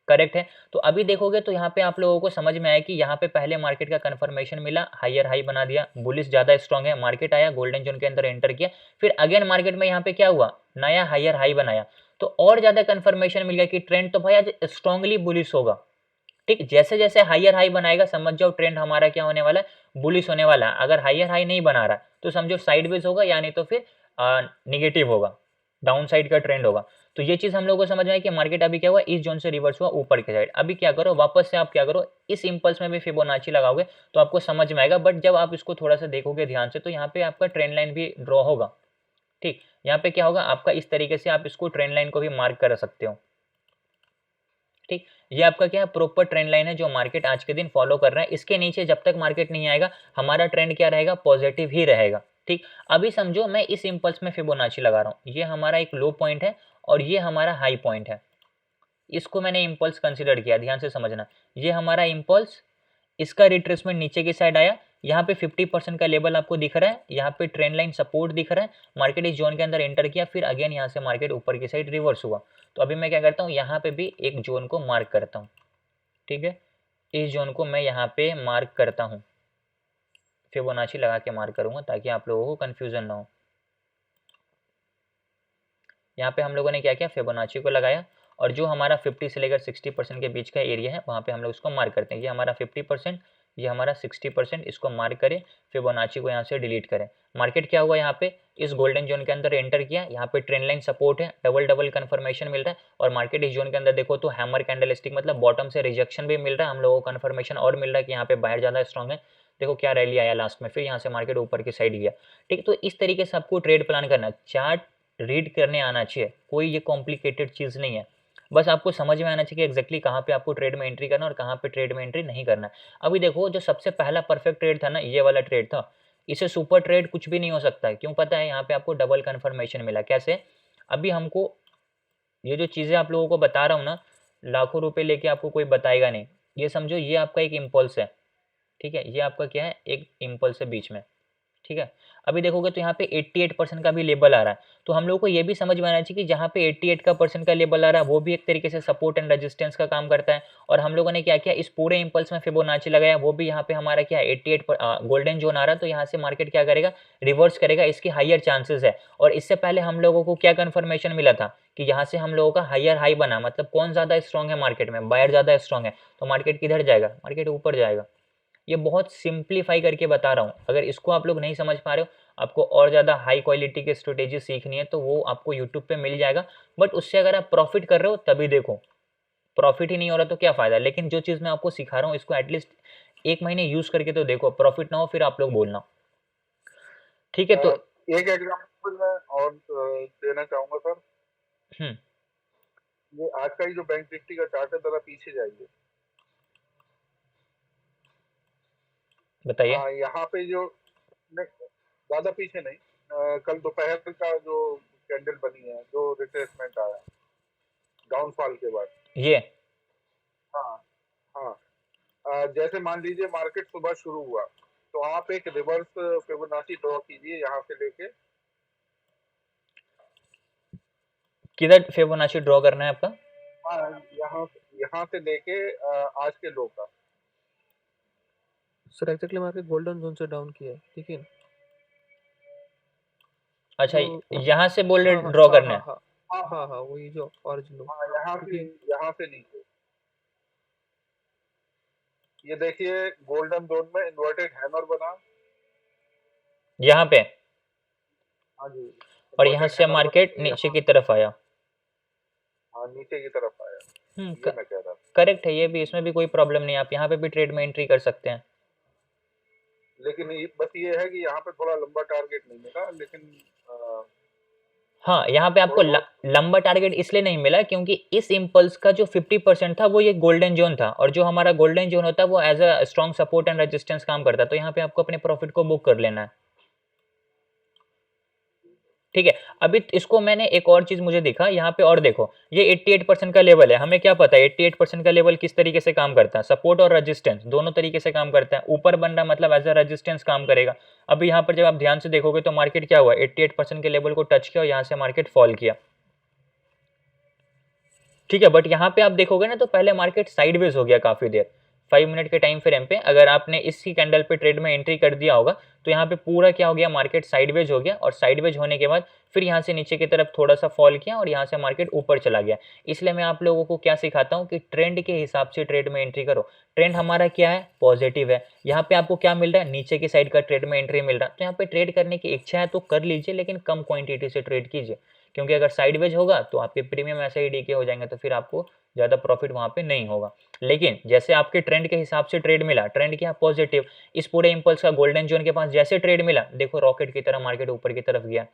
करेक्ट है। तो अभी देखोगे तो यहाँ पे आप लोगों को समझ में आया कि यहाँ पे पहले मार्केट का कंफर्मेशन मिला, हायर हाई बना दिया, बुलिश ज्यादा स्ट्रांग है, मार्केट आया गोल्डन जोन के अंदर एंटर किया, फिर अगेन मार्केट में यहाँ पे क्या हुआ, नया हायर हाई बनाया। तो और ज्यादा कंफर्मेशन मिल गया कि ट्रेंड तो भाई आज स्ट्रांगली बुलिश होगा, ठीक। जैसे जैसे हायर हाई बनाएगा समझ जाओ ट्रेंड हमारा क्या होने वाला है, बुलिश होने वाला है। अगर हायर हाई नहीं बना रहा तो समझो साइडवेज होगा, यानी तो फिर निगेटिव होगा, डाउन साइड का ट्रेंड होगा। तो ये चीज हम लोगों को समझ में आई कि मार्केट अभी क्या हुआ, इस जोन से रिवर्स हुआ ऊपर की साइड। अभी क्या करो, वापस से आप क्या करो, इस इंपल्स में भी फिबोनाची लगाओगे तो आपको समझ में आएगा। बट जब आप इसको थोड़ा सा देखोगे ध्यान से तो यहाँ पे आपका ट्रेंड लाइन भी ड्रॉ होगा, ठीक। यहाँ पे क्या होगा आपका, इस तरीके से आप इसको ट्रेंड लाइन को भी मार्क कर सकते हो, ठीक। ये आपका क्या है, प्रॉपर ट्रेंड लाइन है जो मार्केट आज के दिन फॉलो कर रहा है। इसके नीचे जब तक मार्केट नहीं आएगा हमारा ट्रेंड क्या रहेगा, पॉजिटिव ही रहेगा, ठीक। अभी समझो मैं इस इंपल्स में फिबोनाची लगा रहा हूँ, ये हमारा एक लो पॉइंट है और ये हमारा हाई पॉइंट है। इसको मैंने इंपल्स कंसिडर किया, ध्यान से समझना। ये हमारा इंपल्स, इसका रिट्रेसमेंट नीचे की साइड आया, यहाँ पे 50% का लेवल आपको दिख रहा है, यहाँ पे ट्रेंड लाइन सपोर्ट दिख रहा है, मार्केट इस जोन के अंदर एंटर किया, फिर अगेन यहाँ से मार्केट ऊपर की साइड रिवर्स हुआ। तो अभी मैं क्या करता हूँ, यहाँ पे भी एक जोन को मार्क करता हूँ, ठीक है। इस जोन को मैं यहाँ पे मार्क करता हूँ, फिबोनाची लगा के मार्क करूंगा ताकि आप लोगों को कंफ्यूजन ना हो। यहाँ पे हम लोगों ने क्या किया, फिबोनाची को लगाया और जो हमारा 50 से लेकर 60% के बीच का एरिया है वहाँ पे हम लोग इसको मार्क करते हैं। ये हमारा 50%, ये हमारा 60%, इसको मार्क करें, फिबोनाची को यहाँ से डिलीट करें। मार्केट क्या हुआ, यहाँ पे इस गोल्डन जोन के अंदर एंटर किया, यहाँ पे ट्रेंड लाइन सपोर्ट है, डबल डबल कंफर्मेशन मिल रहा है और मार्केट इस जोन के अंदर देखो तो हैमर कैंडलस्टिक, मतलब बॉटम से रिजेक्शन भी मिल रहा है, हम लोगों को कंफर्मेशन और मिल रहा है कि यहाँ पे बाहर ज़्यादा स्ट्रॉन्ग है। देखो क्या रैली आया लास्ट में, फिर यहाँ से मार्केट ऊपर की साइड गया, ठीक। तो इस तरीके से आपको ट्रेड प्लान करना, चार्ट रीड करने आना चाहिए, कोई ये कॉम्प्लिकेटेड चीज़ नहीं है। बस आपको समझ में आना चाहिए कि एग्जैक्टली कहाँ पे आपको ट्रेड में एंट्री करना है और कहाँ पे ट्रेड में एंट्री नहीं करना है। अभी देखो जो सबसे पहला परफेक्ट ट्रेड था ना, ये वाला ट्रेड था, इसे सुपर ट्रेड कुछ भी नहीं हो सकता है। क्यों पता है? यहाँ पे आपको डबल कन्फर्मेशन मिला। कैसे? अभी हमको ये जो चीज़ें आप लोगों को बता रहा हूँ ना, लाखों रुपए लेके आपको कोई बताएगा नहीं। ये समझो ये आपका एक इम्पल्स है, ठीक है? ये आपका क्या है? एक इम्पल्स है बीच में, ठीक है? अभी देखोगे तो यहाँ पे 88% का भी लेवल आ रहा है। तो हम लोगों को ये भी समझ में आना चाहिए कि जहाँ पे 88 का परसेंट का लेवल आ रहा है, वो भी एक तरीके से सपोर्ट एंड रेजिस्टेंस का काम करता है। और हम लोगों ने क्या किया, इस पूरे इम्पल्स में फिबोनाची लगाया, वो भी यहाँ पे हमारा क्या है 88 गोल्डन जोन आ रहा है। तो यहाँ से मार्केट क्या करेगा? रिवर्स करेगा, इसकी हाइयर चांसेस है। और इससे पहले हम लोगों को क्या कन्फर्मेशन मिला था कि यहाँ से हम लोगों का हाइयर हाई बना, मतलब कौन ज़्यादा स्ट्रॉन्ग है मार्केट में? बायर ज़्यादा स्ट्रॉन्ग है, तो मार्केट किधर जाएगा? मार्केट ऊपर जाएगा। ये बहुत सिंप्लीफाई करके बता रहा हूँ। अगर इसको आप लोग नहीं समझ पा रहे हो, आपको और ज़्यादा हाई क्वालिटी की स्ट्रेटेजी सीखनी है, तो वो आपको यूट्यूब पे मिल जाएगा। बट उससे अगर आप प्रॉफिट कर रहे हो तभी देखो, प्रॉफिट ही नहीं हो रहा तो क्या फ़ायदा। लेकिन जो चीज़ मैं आपको सिखा रहा हूँ, इसको एटलीस्ट 1 महीने यूज़ करके तो देखो, प्रॉफिट ना हो फिर आप लोग बोलना, ठीक है? तो एक एग्जांपल मैं और देना चाहूंगा सर। ये आज का ही जो बैंक निफ्टी का चार्ट है, जरा पीछे जाइए। बताइए। यहाँ पे जो नहीं, ज्यादा पीछे नहीं, कल दोपहर का जो कैंडल बनी है, जो रिट्रेसमेंट आया डाउनफॉल के बाद, ये हाँ हाँ, जैसे मान लीजिए मार्केट सुबह शुरू हुआ, तो आप एक रिवर्स फिबोनाची ड्रॉ कीजिए यहाँ से लेके। किधर फिबोनाची ड्रॉ करना है आपका? यहाँ से लेके आज के लो का। Sir exactly market golden zone से डाउन किया है, ठीक है? अच्छा, तो यहाँ से बोल रहे हाँ ड्रॉ हाँ करना हाँ है? हाँ हाँ हाँ, वही जो ऑरेंज लो, यहाँ से नीचे ये देखिए, गोल्डन जोन में इन्वर्टेड हैमर बना यहाँ पे, हाँ जी, और यहाँ से मार्केट नीचे की तरफ आया। हाँ, नीचे की तरफ आया। ये मैं कह रहा था। करेक्ट है, ये भी, इसमें भी कोई प्रॉब्लम नहीं है, आप यहाँ पे भी ट्रेड में एंट्री कर सकते हैं। लेकिन बस ये है कि यहाँ पे थोड़ा लंबा टारगेट नहीं मिला, लेकिन हाँ, यहाँ पे आपको लंबा टारगेट इसलिए नहीं मिला क्योंकि इस इम्पल्स का जो 50% था वो ये गोल्डन जोन था, और जो हमारा गोल्डन जोन होता है वो as a strong support and resistance काम करता है। तो यहाँ पे आपको अपने प्रॉफिट को बुक कर लेना है, ठीक है? अभी इसको मैंने एक और चीज मुझे दिखा यहाँ पे, और देखो ये 88% का लेवल है। हमें क्या पता है 88% का लेवल किस तरीके से काम करता है? सपोर्ट और रेजिस्टेंस दोनों तरीके से काम करता है। ऊपर बन रहा मतलब एज अ रेजिस्टेंस काम करेगा। अभी यहाँ पर जब आप ध्यान से देखोगे तो मार्केट क्या हुआ, 88% के लेवल को टच किया और यहाँ से मार्केट फॉल किया, ठीक है? बट यहाँ पे आप देखोगे ना तो पहले मार्केट साइडवेज हो गया काफी देर, 5 मिनट के टाइम फ्रेम पे। अगर आपने इसी कैंडल पे ट्रेड में एंट्री कर दिया होगा तो यहाँ पे पूरा क्या हो गया, मार्केट साइडवेज हो गया, और साइडवेज होने के बाद फिर यहाँ से नीचे की तरफ थोड़ा सा फॉल किया और यहाँ से मार्केट ऊपर चला गया। इसलिए मैं आप लोगों को क्या सिखाता हूँ कि ट्रेंड के हिसाब से ट्रेड में एंट्री करो। ट्रेंड हमारा क्या है, पॉजिटिव है। यहाँ पे आपको क्या मिल रहा है, नीचे की साइड का ट्रेड में एंट्री मिल रहा है। तो यहाँ पे ट्रेड करने की इच्छा है तो कर लीजिए, लेकिन कम क्वांटिटी से ट्रेड कीजिए, क्योंकि अगर साइडवेज होगा तो आपके प्रीमियम ऐसे ही डीके हो जाएंगे, तो फिर आपको ज़्यादा प्रॉफिट वहाँ पे नहीं होगा। लेकिन जैसे आपके ट्रेंड के हिसाब से ट्रेड मिला, ट्रेंड क्या पॉजिटिव, इस पूरे इंपल्स का गोल्डन जोन के पास जैसे ट्रेड मिला, देखो रॉकेट की तरह मार्केट ऊपर की तरफ गया।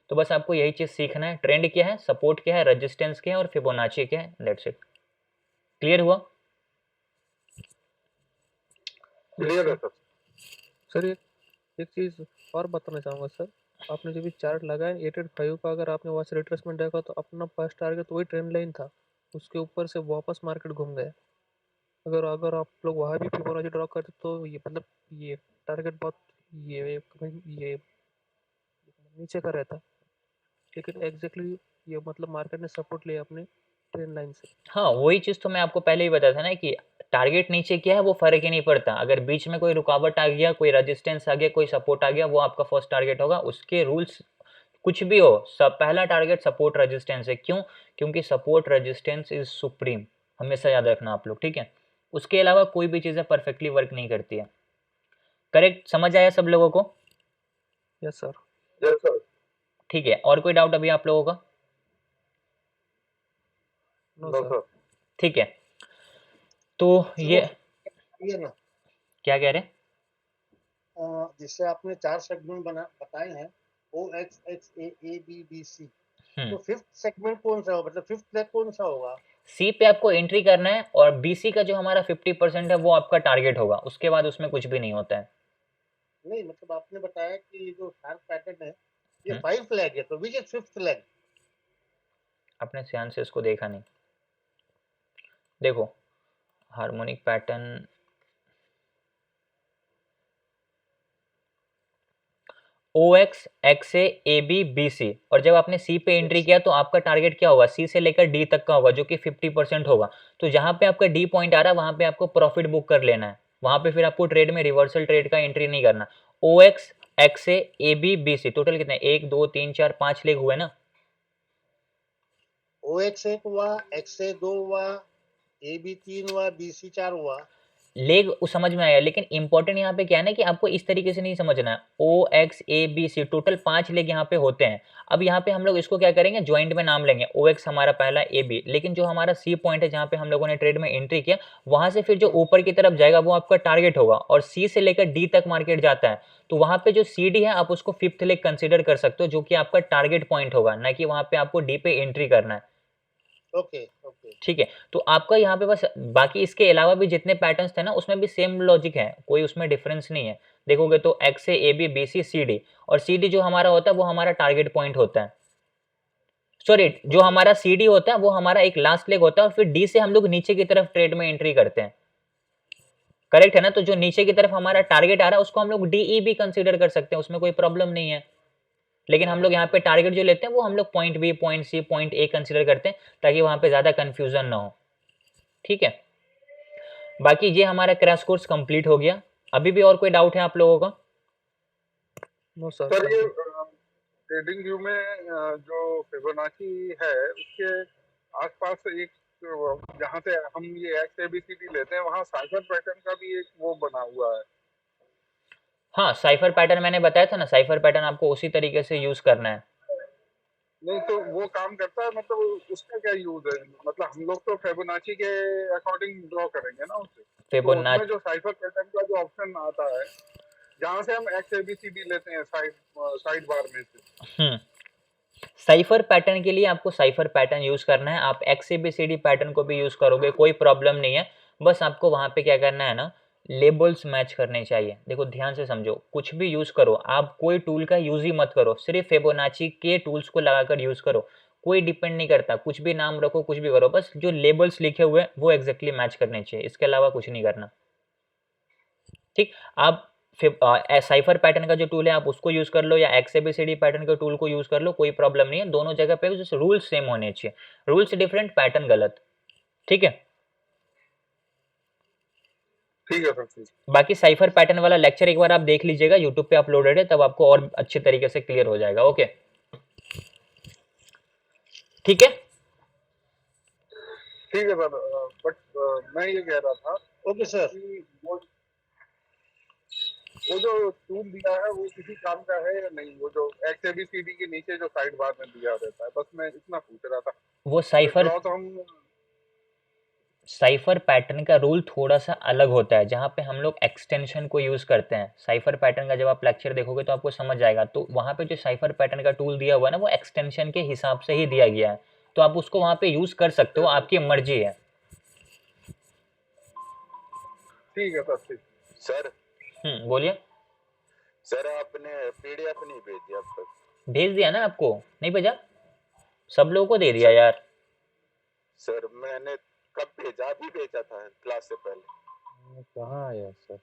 तो बस आपको यही चीज़ सीखना है, ट्रेंड क्या है, सपोर्ट क्या है, रेजिस्टेंस क्या है, और फिबोनाची क्या है। That's it. क्लियर हुआ? क्लियर है सर। सर एक चीज़ और बताना चाहूँगा सर, आपने जो भी चार्ट लगाया 885 का, अगर आपने वहाँ से रिट्रेसमेंट देखा तो अपना फर्स्ट टारगेट वही ट्रेंड लाइन था, उसके ऊपर से वापस मार्केट घूम गया। अगर आप लोग वहाँ भी फिबोनाची ड्रॉ करते तो ये मतलब ये टारगेट बहुत ये नीचे का रहता, लेकिन एग्जैक्टली ये मतलब मार्केट ने सपोर्ट लिया अपने ट्रेंड लाइन से। हाँ, वही चीज़ तो मैं आपको पहले ही बताया था ना कि टारगेट नीचे क्या है वो फर्क ही नहीं पड़ता। अगर बीच में कोई रुकावट आ गया, कोई रेजिस्टेंस आ गया, कोई सपोर्ट आ गया, वो आपका फर्स्ट टारगेट होगा। उसके रूल्स कुछ भी हो, सब पहला टारगेट सपोर्ट रेजिस्टेंस है। क्यों? क्योंकि सपोर्ट रेजिस्टेंस इज सुप्रीम, हमेशा याद रखना आप लोग, ठीक है? उसके अलावा कोई भी चीज़ें परफेक्टली वर्क नहीं करती है। करेक्ट? समझ आया सब लोगों को? Yes sir. Yes sir. ठीक है, और कोई डाउट अभी आप लोगों का? No no sir. सर। ठीक है, तो ये ना क्या कह रहे हैं? जिससे आपने 4 सेगमेंट बताए हैं, OXX A B B C, तो फिफ्थ सेगमेंट कौन सा होगा, मतलब फिफ्थ लेग कौन सा होगा? सी पे आपको एंट्री करना है और बीसी का जो हमारा 50% है वो आपका टारगेट होगा, उसके बाद उसमें कुछ भी नहीं होता है। नहीं मतलब आपने बताया कि ये जो शार्प पैटर्न है ये हम्म, 5 फ्लैग है, तो विच इज 5th फ्लैग? आपने ध्यान से इसको देखा नहीं। देखो harmonic pattern, O X, X A B B C, और जब आपने सी पे एंट्री किया तो आपका टारगेट क्या होगा, सी से लेकर डी तक का होगा, जो कि 50% होगा। तो जहां पे आपका डी पॉइंट आ रहा है वहां पे आपको प्रॉफिट बुक कर लेना है, वहां पे फिर आपको ट्रेड में रिवर्सल ट्रेड का एंट्री नहीं करना। O X, X A B B C, total कितने, 1 2 3 4 5 लेग हुए ना। OX 1 हुआ, XA 2 हुआ, AB 3 हुआ, BC 4 हुआ। लेग समझ में आया, लेकिन इंपॉर्टेंट यहाँ पे क्या है ना कि आपको इस तरीके से नहीं समझना है। O X A B C, total 5 leg यहाँ पे होते हैं। अब यहाँ पे हम लोग इसको क्या करेंगे, ज्वाइंट में नाम लेंगे, ओ एक्स हमारा पहला, ए बी, लेकिन जो हमारा सी पॉइंट है जहाँ पे हम लोगों ने ट्रेड में एंट्री किया, वहां से फिर जो ऊपर की तरफ जाएगा वो आपका टारगेट होगा, और सी से लेकर डी तक मार्केट जाता है, तो वहां पे जो सी डी है आप उसको 5th लेग कंसिडर कर सकते हो, जो कि आपका टारगेट पॉइंट होगा, ना कि वहां पे आपको डी पे एंट्री करना है। Okay okay. ठीक है, तो आपका यहाँ पे बस, बाकी इसके अलावा भी जितने पैटर्न्स थे ना उसमें भी सेम लॉजिक है, कोई उसमें डिफरेंस नहीं है। देखोगे तो एक्स से A B B C C D, और सी डी जो हमारा होता है वो हमारा टारगेट पॉइंट होता है। सॉरी, जो हमारा सी डी होता है वो हमारा एक लास्ट लेग होता है, और फिर डी से हम लोग नीचे की तरफ ट्रेड में एंट्री करते हैं। करेक्ट है ना? तो जो नीचे की तरफ हमारा टारगेट आ रहा है उसको हम लोग डीई भी कंसिडर कर सकते हैं, उसमें कोई प्रॉब्लम नहीं है। लेकिन हम लोग यहाँ पे टारगेट जो लेते हैं वो हम लोग point B, point C, point A consider करते हैं, ताकि वहां पे ज्यादा कंफ्यूजन ना हो। ठीक है, बाकी ये हमारा क्रैश कोर्स कंप्लीट हो गया। अभी भी और कोई डाउट है आप लोगों का? No sir. सर ये ट्रेडिंग व्यू में जो फिबोनाची है उसके आसपास एक जहाँ से हम ये एक्स एबीसीडी लेते हैं वहाँ साइफर पैटर्न का भी एक वो बना हुआ है। हाँ, साइफर पैटर्न मैंने बताया था ना, साइफर पैटर्न आपको उसी तरीके से यूज करना है। नहीं तो वो काम करता है, मतलब उसका क्या यूज है? मतलब हम लोग तो फिबोनाची के अकॉर्डिंग ड्रॉ करेंगे ना उसे, तो उसमें जो साइफर पैटर्न का जो ऑप्शन आता है जहाँ से हम एक्स एबीसीडी लेते हैं साइड बार में से, साइफर पैटर्न के लिए आपको साइफर पैटर्न यूज करना है। आप एक्सएबीसीडी पैटर्न को भी यूज करोगे, कोई प्रॉब्लम नहीं है। बस आपको वहां पे क्या करना है ना, लेबल्स मैच करने चाहिए। देखो ध्यान से समझो, कुछ भी यूज करो, आप कोई टूल का यूज ही मत करो, सिर्फ फिबोनाची के टूल्स को लगाकर यूज करो। कोई डिपेंड नहीं करता, कुछ भी नाम रखो, कुछ भी करो, बस जो लेबल्स लिखे हुए हैं वो एग्जैक्टली मैच करने चाहिए, इसके अलावा कुछ नहीं करना। ठीक, आप साइफर पैटर्न का जो टूल है आप उसको यूज कर लो, या एक्सएबीसीडी पैटर्न के टूल को यूज कर लो, कोई प्रॉब्लम नहीं है। दोनों जगह पे रूल्स सेम होने चाहिए, रूल्स डिफरेंट, पैटर्न गलत। ठीक है, ठीक है सर। ठीक, बाकी साइफर पैटर्न वाला लेक्चर एक बार आप देख लीजिएगा, यूट्यूब पे अपलोडेड है, तब आपको और अच्छे तरीके से क्लियर हो जाएगा। ओके, ठीक है, ठीक है सर। बट मैं ये कह रहा था ओके सर। कि वो जो टूल दिया है वो किसी काम का है या नहीं? वो जो एक्स एबीसीडी के नीचे जो साइड बार में दिया रहता है, बस मैं इतना पूछ रहा था। वो साइफर तो हम साइफर पैटर्न का रूल थोड़ा सा अलग होता है, जहाँ पे हम लोग एक्सटेंशन को यूज करते हैं। साइफर पैटर्न का जब आप लेक्चर देखोगे तो आपको समझ जाएगा। तो वहाँ पे जो साइफर पैटर्न का टूल दिया हुआ है ना, वो एक्सटेंशन के हिसाब से ही दिया गया है, तो आप उसको वहाँ पे यूज कर सकते हो, आपकी मर्जी है। ठीक है सर। ठीक सर बोलिए। सर आपने पीडीएफ नहीं भेजी अब तक? भेज दिया ना आपको, नहीं भेजा? सब लोगों को दे दिया यार। सर मैंने कब भेजा? अभी भेजा था क्लास से पहले। कहाँ आया सर?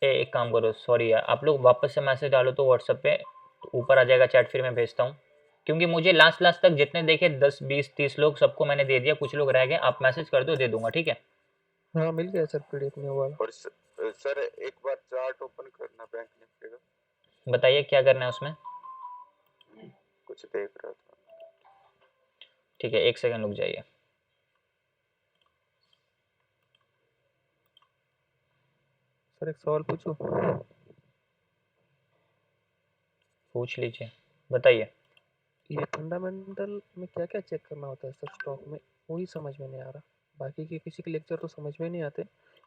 एक काम करो, सॉरी यार, आप लोग वापस से मैसेज डालो तो व्हाट्सएप पे ऊपर आ जाएगा चैट, फिर मैं भेजता हूँ। क्योंकि मुझे लास्ट तक जितने देखे 10 20 30 लोग, सबको मैंने दे दिया, कुछ लोग रह गए। आप मैसेज कर दो, दे दूंगा। ठीक है, हाँ मिल गया सर पीडीएफ में वाला। और सर एक बार चार्ट ओपन करना बैंक निफ्टी का। बताइए क्या करना है उसमें? कुछ देख रहा था। ठीक है, 1 सेकंड रुक जाइए। सर एक सवाल पूछूं? पूछ लीजिए, बताइए। ये फंडामेंटल में क्या क्या चेक करना होता है सर स्टॉक में? वही समझ में नहीं आ रहा, बाकी के किसी के लेक्चर तो समझ में नहीं आते,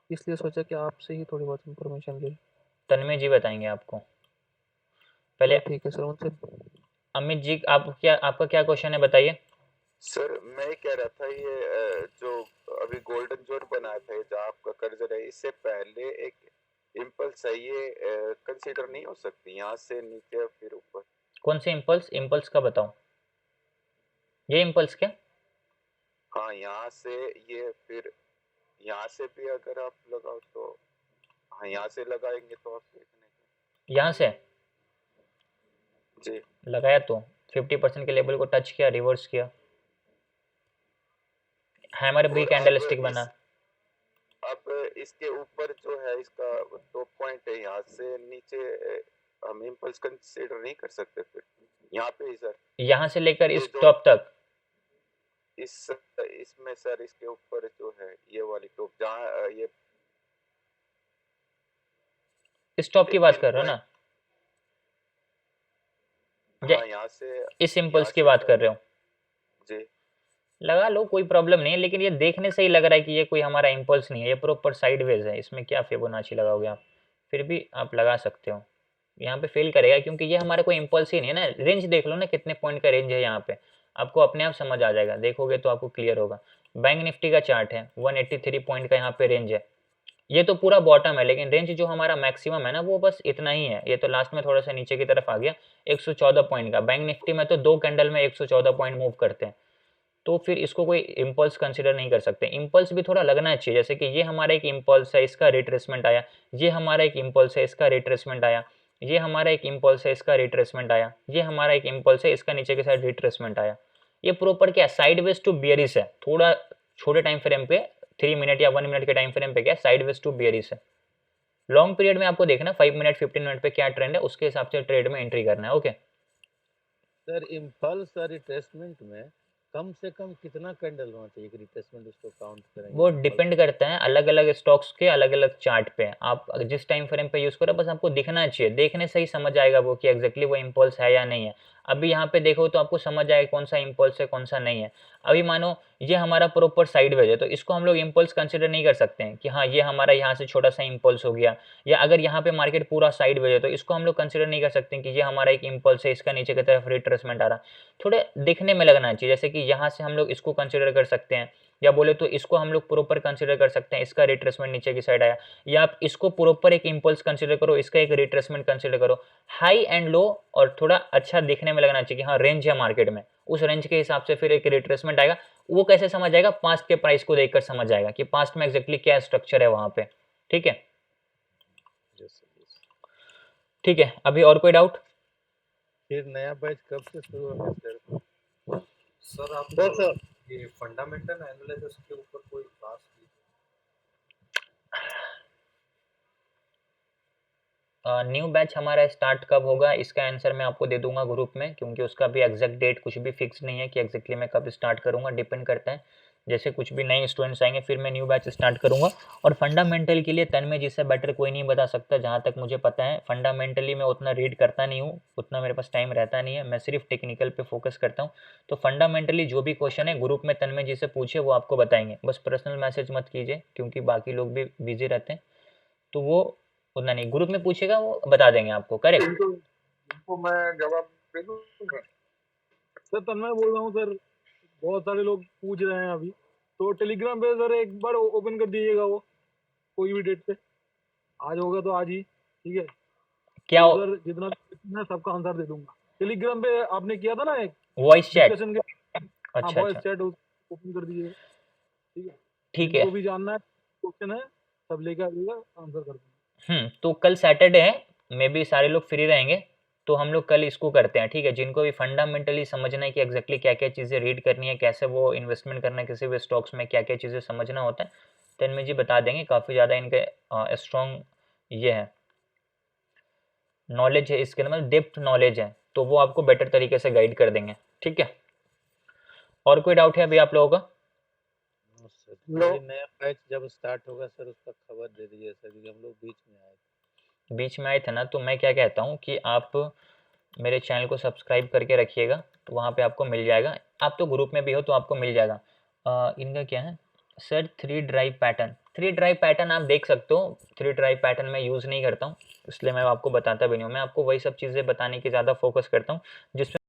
इसलिए सोचा कि आपसे ही थोड़ी बहुत इन्फॉर्मेशन ले लूं। तन्मय जी बताएंगे आपको पहले। ठीक है सर, उनसे। अमित जी, आपका क्या क्वेश्चन है, बताइए। सर मैं कह रहा था ये जो अभी गोल्डन जोन बनाया था जहाँ आपका कर्ज है, इससे पहले एक इम्पल्स है, ये कंसीडर नहीं हो सकती यहाँ से नीचे फिर ऊपर? कौन से इम्पल्स? इम्पल्स का बताओ, ये इम्पल्स क्या? हाँ यहाँ से ये, फिर यहाँ से भी अगर आप लगाओ तो, हाँ यहाँ से लगाएंगे तो आप देखने यहाँ से जी लगाया तो 50% के लेवल को टच किया, रिवर्स किया, हैमर भी कैंडलस्टिक बना। अब इसके ऊपर जो है इसका टॉप पॉइंट है, यहाँ से नीचे हम इम्पल्स कंसीडर नहीं कर सकते फिर यहाँ पे ही सर? यहाँ से लेकर इस टॉप तक, इसमें सर इसके ऊपर जो है ये वाली टॉप, जहाँ ये इस टॉप की बात कर रहे हो ना? हाँ यहाँ से इस इम्पल्स की बात कर रहे हो जी? लगा लो, कोई प्रॉब्लम नहीं है, लेकिन ये देखने से ही लग रहा है कि ये कोई हमारा इम्पल्स नहीं है, ये प्रॉपर साइडवेज है, इसमें क्या फिबोनाची लगाओगे आप? फिर भी आप लगा सकते हो, यहाँ पे फेल करेगा क्योंकि ये हमारा कोई इम्पल्स ही नहीं है ना। रेंज देख लो ना, कितने पॉइंट का रेंज है यहाँ पे, आपको अपने आप समझ आ जाएगा, देखोगे तो आपको क्लियर होगा। बैंक निफ्टी का चार्ट है, 183 पॉइंट का यहाँ पे रेंज है, ये तो पूरा बॉटम है, लेकिन रेंज जो हमारा मैक्सिमम है ना वो बस इतना ही है। ये तो लास्ट में थोड़ा सा नीचे की तरफ आ गया, 114 पॉइंट का। बैंक निफ्टी में तो 2 कैंडल में 114 पॉइंट मूव करते हैं, तो फिर इसको कोई इम्पल्स कंसीडर नहीं कर सकते। इम्पल्स भी थोड़ा लगना चाहिए, जैसे कि ये हमारा एक इम्पल्स है, इसका रिट्रेसमेंट आया, ये हमारा एक इम्पल्स है, इसका रिट्रेसमेंट आया, ये हमारा एक इम्पल्स है, इसका रिट्रेसमेंट आया, ये हमारा एक इम्पल्स है, इसका नीचे के साइड रिट्रेसमेंट आया। ये प्रॉपर क्या है, साइडवेज टू बियरिश है। थोड़ा छोटे टाइम फ्रेम पे 3 मिनट या 1 मिनट के टाइम फ्रेम पे क्या साइडवेज टू बियरिश है। लॉन्ग पीरियड में आपको देखना 5 मिनट 15 मिनट पे क्या ट्रेंड है, उसके हिसाब से ट्रेड में एंट्री करना है। ओके सर इम्पल्स और रिट्रेसमेंट में कम से कम कितना कैंडल होना चाहिए कि रिट्रेसमेंट उसको काउंट करेंगे? वो डिपेंड करता है अलग अलग स्टॉक्स के अलग अलग चार्ट पे। आप जिस टाइम फ्रेम पे यूज़ करो, बस आपको दिखना चाहिए, देखने से ही समझ आएगा वो कि एग्जैक्टली वो इम्पल्स है या नहीं है। अभी यहाँ पे देखो तो आपको समझ आएगा कौन सा इम्पल्स है कौन सा नहीं है। अभी मानो ये हमारा प्रॉपर साइडवेज है, तो इसको हम लोग इम्पल्स कंसिडर नहीं कर सकते हैं कि हाँ ये हमारा यहाँ से छोटा सा इम्पल्स हो गया। या अगर यहाँ पे मार्केट पूरा साइडवेज है तो इसको हम लोग कंसिडर नहीं कर सकते कि ये हमारा एक इम्पल्स है, इसका नीचे की तरफ रिट्रेसमेंट आ रहा। थोड़े दिखने में लगना चाहिए, जैसे कि यहाँ से हम लोग इसको कंसिडर कर सकते हैं, या बोले तो इसको हम लोग प्रॉपर कंसीडर कर सकते हैं, इसका रिट्रेसमेंट नीचे की साइड आया। या आप इसको प्रॉपर एक इम्पल्स कंसीडर करो, इसका एक रिट्रेसमेंट कंसीडर करो। हाई एंड लो और थोड़ा अच्छा दिखने में लगना चाहिए कि हाँ रेंज है मार्केट में, उस रेंज के हिसाब से फिर एक रिट्रेसमेंट आएगा। वो कैसे समझ आएगा? पास्ट के प्राइस को देखकर समझ आएगा कि पास्ट में एग्जैक्टली क्या स्ट्रक्चर है वहां पे। ठीक है, ठीक है। अभी और कोई डाउट? फिर नया बैच कब से शुरू होगा सर? सर आप सर ये फंडामेंटल एनालिसिस के ऊपर कोई क्लास न्यू बैच हमारा स्टार्ट कब होगा, इसका आंसर मैं आपको दे दूंगा ग्रुप में, क्योंकि उसका भी एग्जैक्ट डेट कुछ भी फिक्स नहीं है कि एग्जैक्टली मैं कब स्टार्ट करूंगा। डिपेंड करता है, जैसे कुछ भी नए स्टूडेंट्स आएंगे फिर मैं न्यू बैच स्टार्ट करूंगा। और फंडामेंटल के लिए तन्मय जी से बेटर कोई नहीं बता सकता, जहाँ तक मुझे पता है। फंडामेंटली मैं उतना रीड करता नहीं हूँ, उतना मेरे पास टाइम रहता नहीं है, मैं सिर्फ टेक्निकल पे फोकस करता हूँ। तो फंडामेंटली जो भी क्वेश्चन है ग्रुप में तन्मय जी से पूछे, वो आपको बताएंगे। बस पर्सनल मैसेज मत कीजिए, क्योंकि बाकी लोग भी बिजी रहते हैं, तो वो उतना नहीं, ग्रुप में पूछेगा वो बता देंगे आपको। करेक्ट? इनको मैं जवाब दे दूंगा। सर तन्मय बोल रहा हूँ सर, बहुत सारे लोग पूछ रहे हैं अभी, तो टेलीग्राम पे सर एक बार ओपन कर दीजिएगा, वो कोई भी डेट पे। आज होगा तो आज ही, ठीक है? क्या सर जितना मैं सबका आंसर दे दूंगा। टेलीग्राम पे आपने किया था ना एक वॉइस चैट? डिस्कशन के, अच्छा वॉइस अच्छा, चैट ओपन कर दीजिएगा, ठीक है? ठीक है। जो भी जानना है क्वेश्चन है सब लेकर आइएगा, आंसर कर दूंगा। तो कल सैटरडे है, मे बी सारे लोग फ्री रहेंगे, तो हम लोग कल इसको करते हैं, ठीक है? जिनको भी फंडामेंटली समझना है कि एग्जैक्टली क्या क्या चीज़ें रीड करनी है, कैसे वो इन्वेस्टमेंट करना है किसी भी स्टॉक्स में, क्या क्या चीज़ें समझना होता है, तन्मय जी बता देंगे। काफ़ी ज़्यादा इनके स्ट्रॉन्ग ये है, नॉलेज है इसके अंदर, डेप्थ नॉलेज है, तो वो आपको बेटर तरीके से गाइड कर देंगे। ठीक है, और कोई डाउट है अभी आप लोगों का? नया बैच जब स्टार्ट होगा सर उसका खबर दे दीजिए सर, क्योंकि हम लोग बीच में आए थे ना। तो मैं क्या कहता हूँ कि आप मेरे चैनल को सब्सक्राइब करके रखिएगा, तो वहाँ पे आपको मिल जाएगा। आप तो ग्रुप में भी हो तो आपको मिल जाएगा। इनका क्या है sir, 3 drive pattern. 3 drive pattern आप देख सकते हो। 3 ड्राइव पैटर्न मैं यूज़ नहीं करता हूँ, इसलिए मैं आपको बताता भी नहीं हूँ। मैं आपको वही सब चीज़ें बताने की ज़्यादा फोकस करता हूँ जिसमें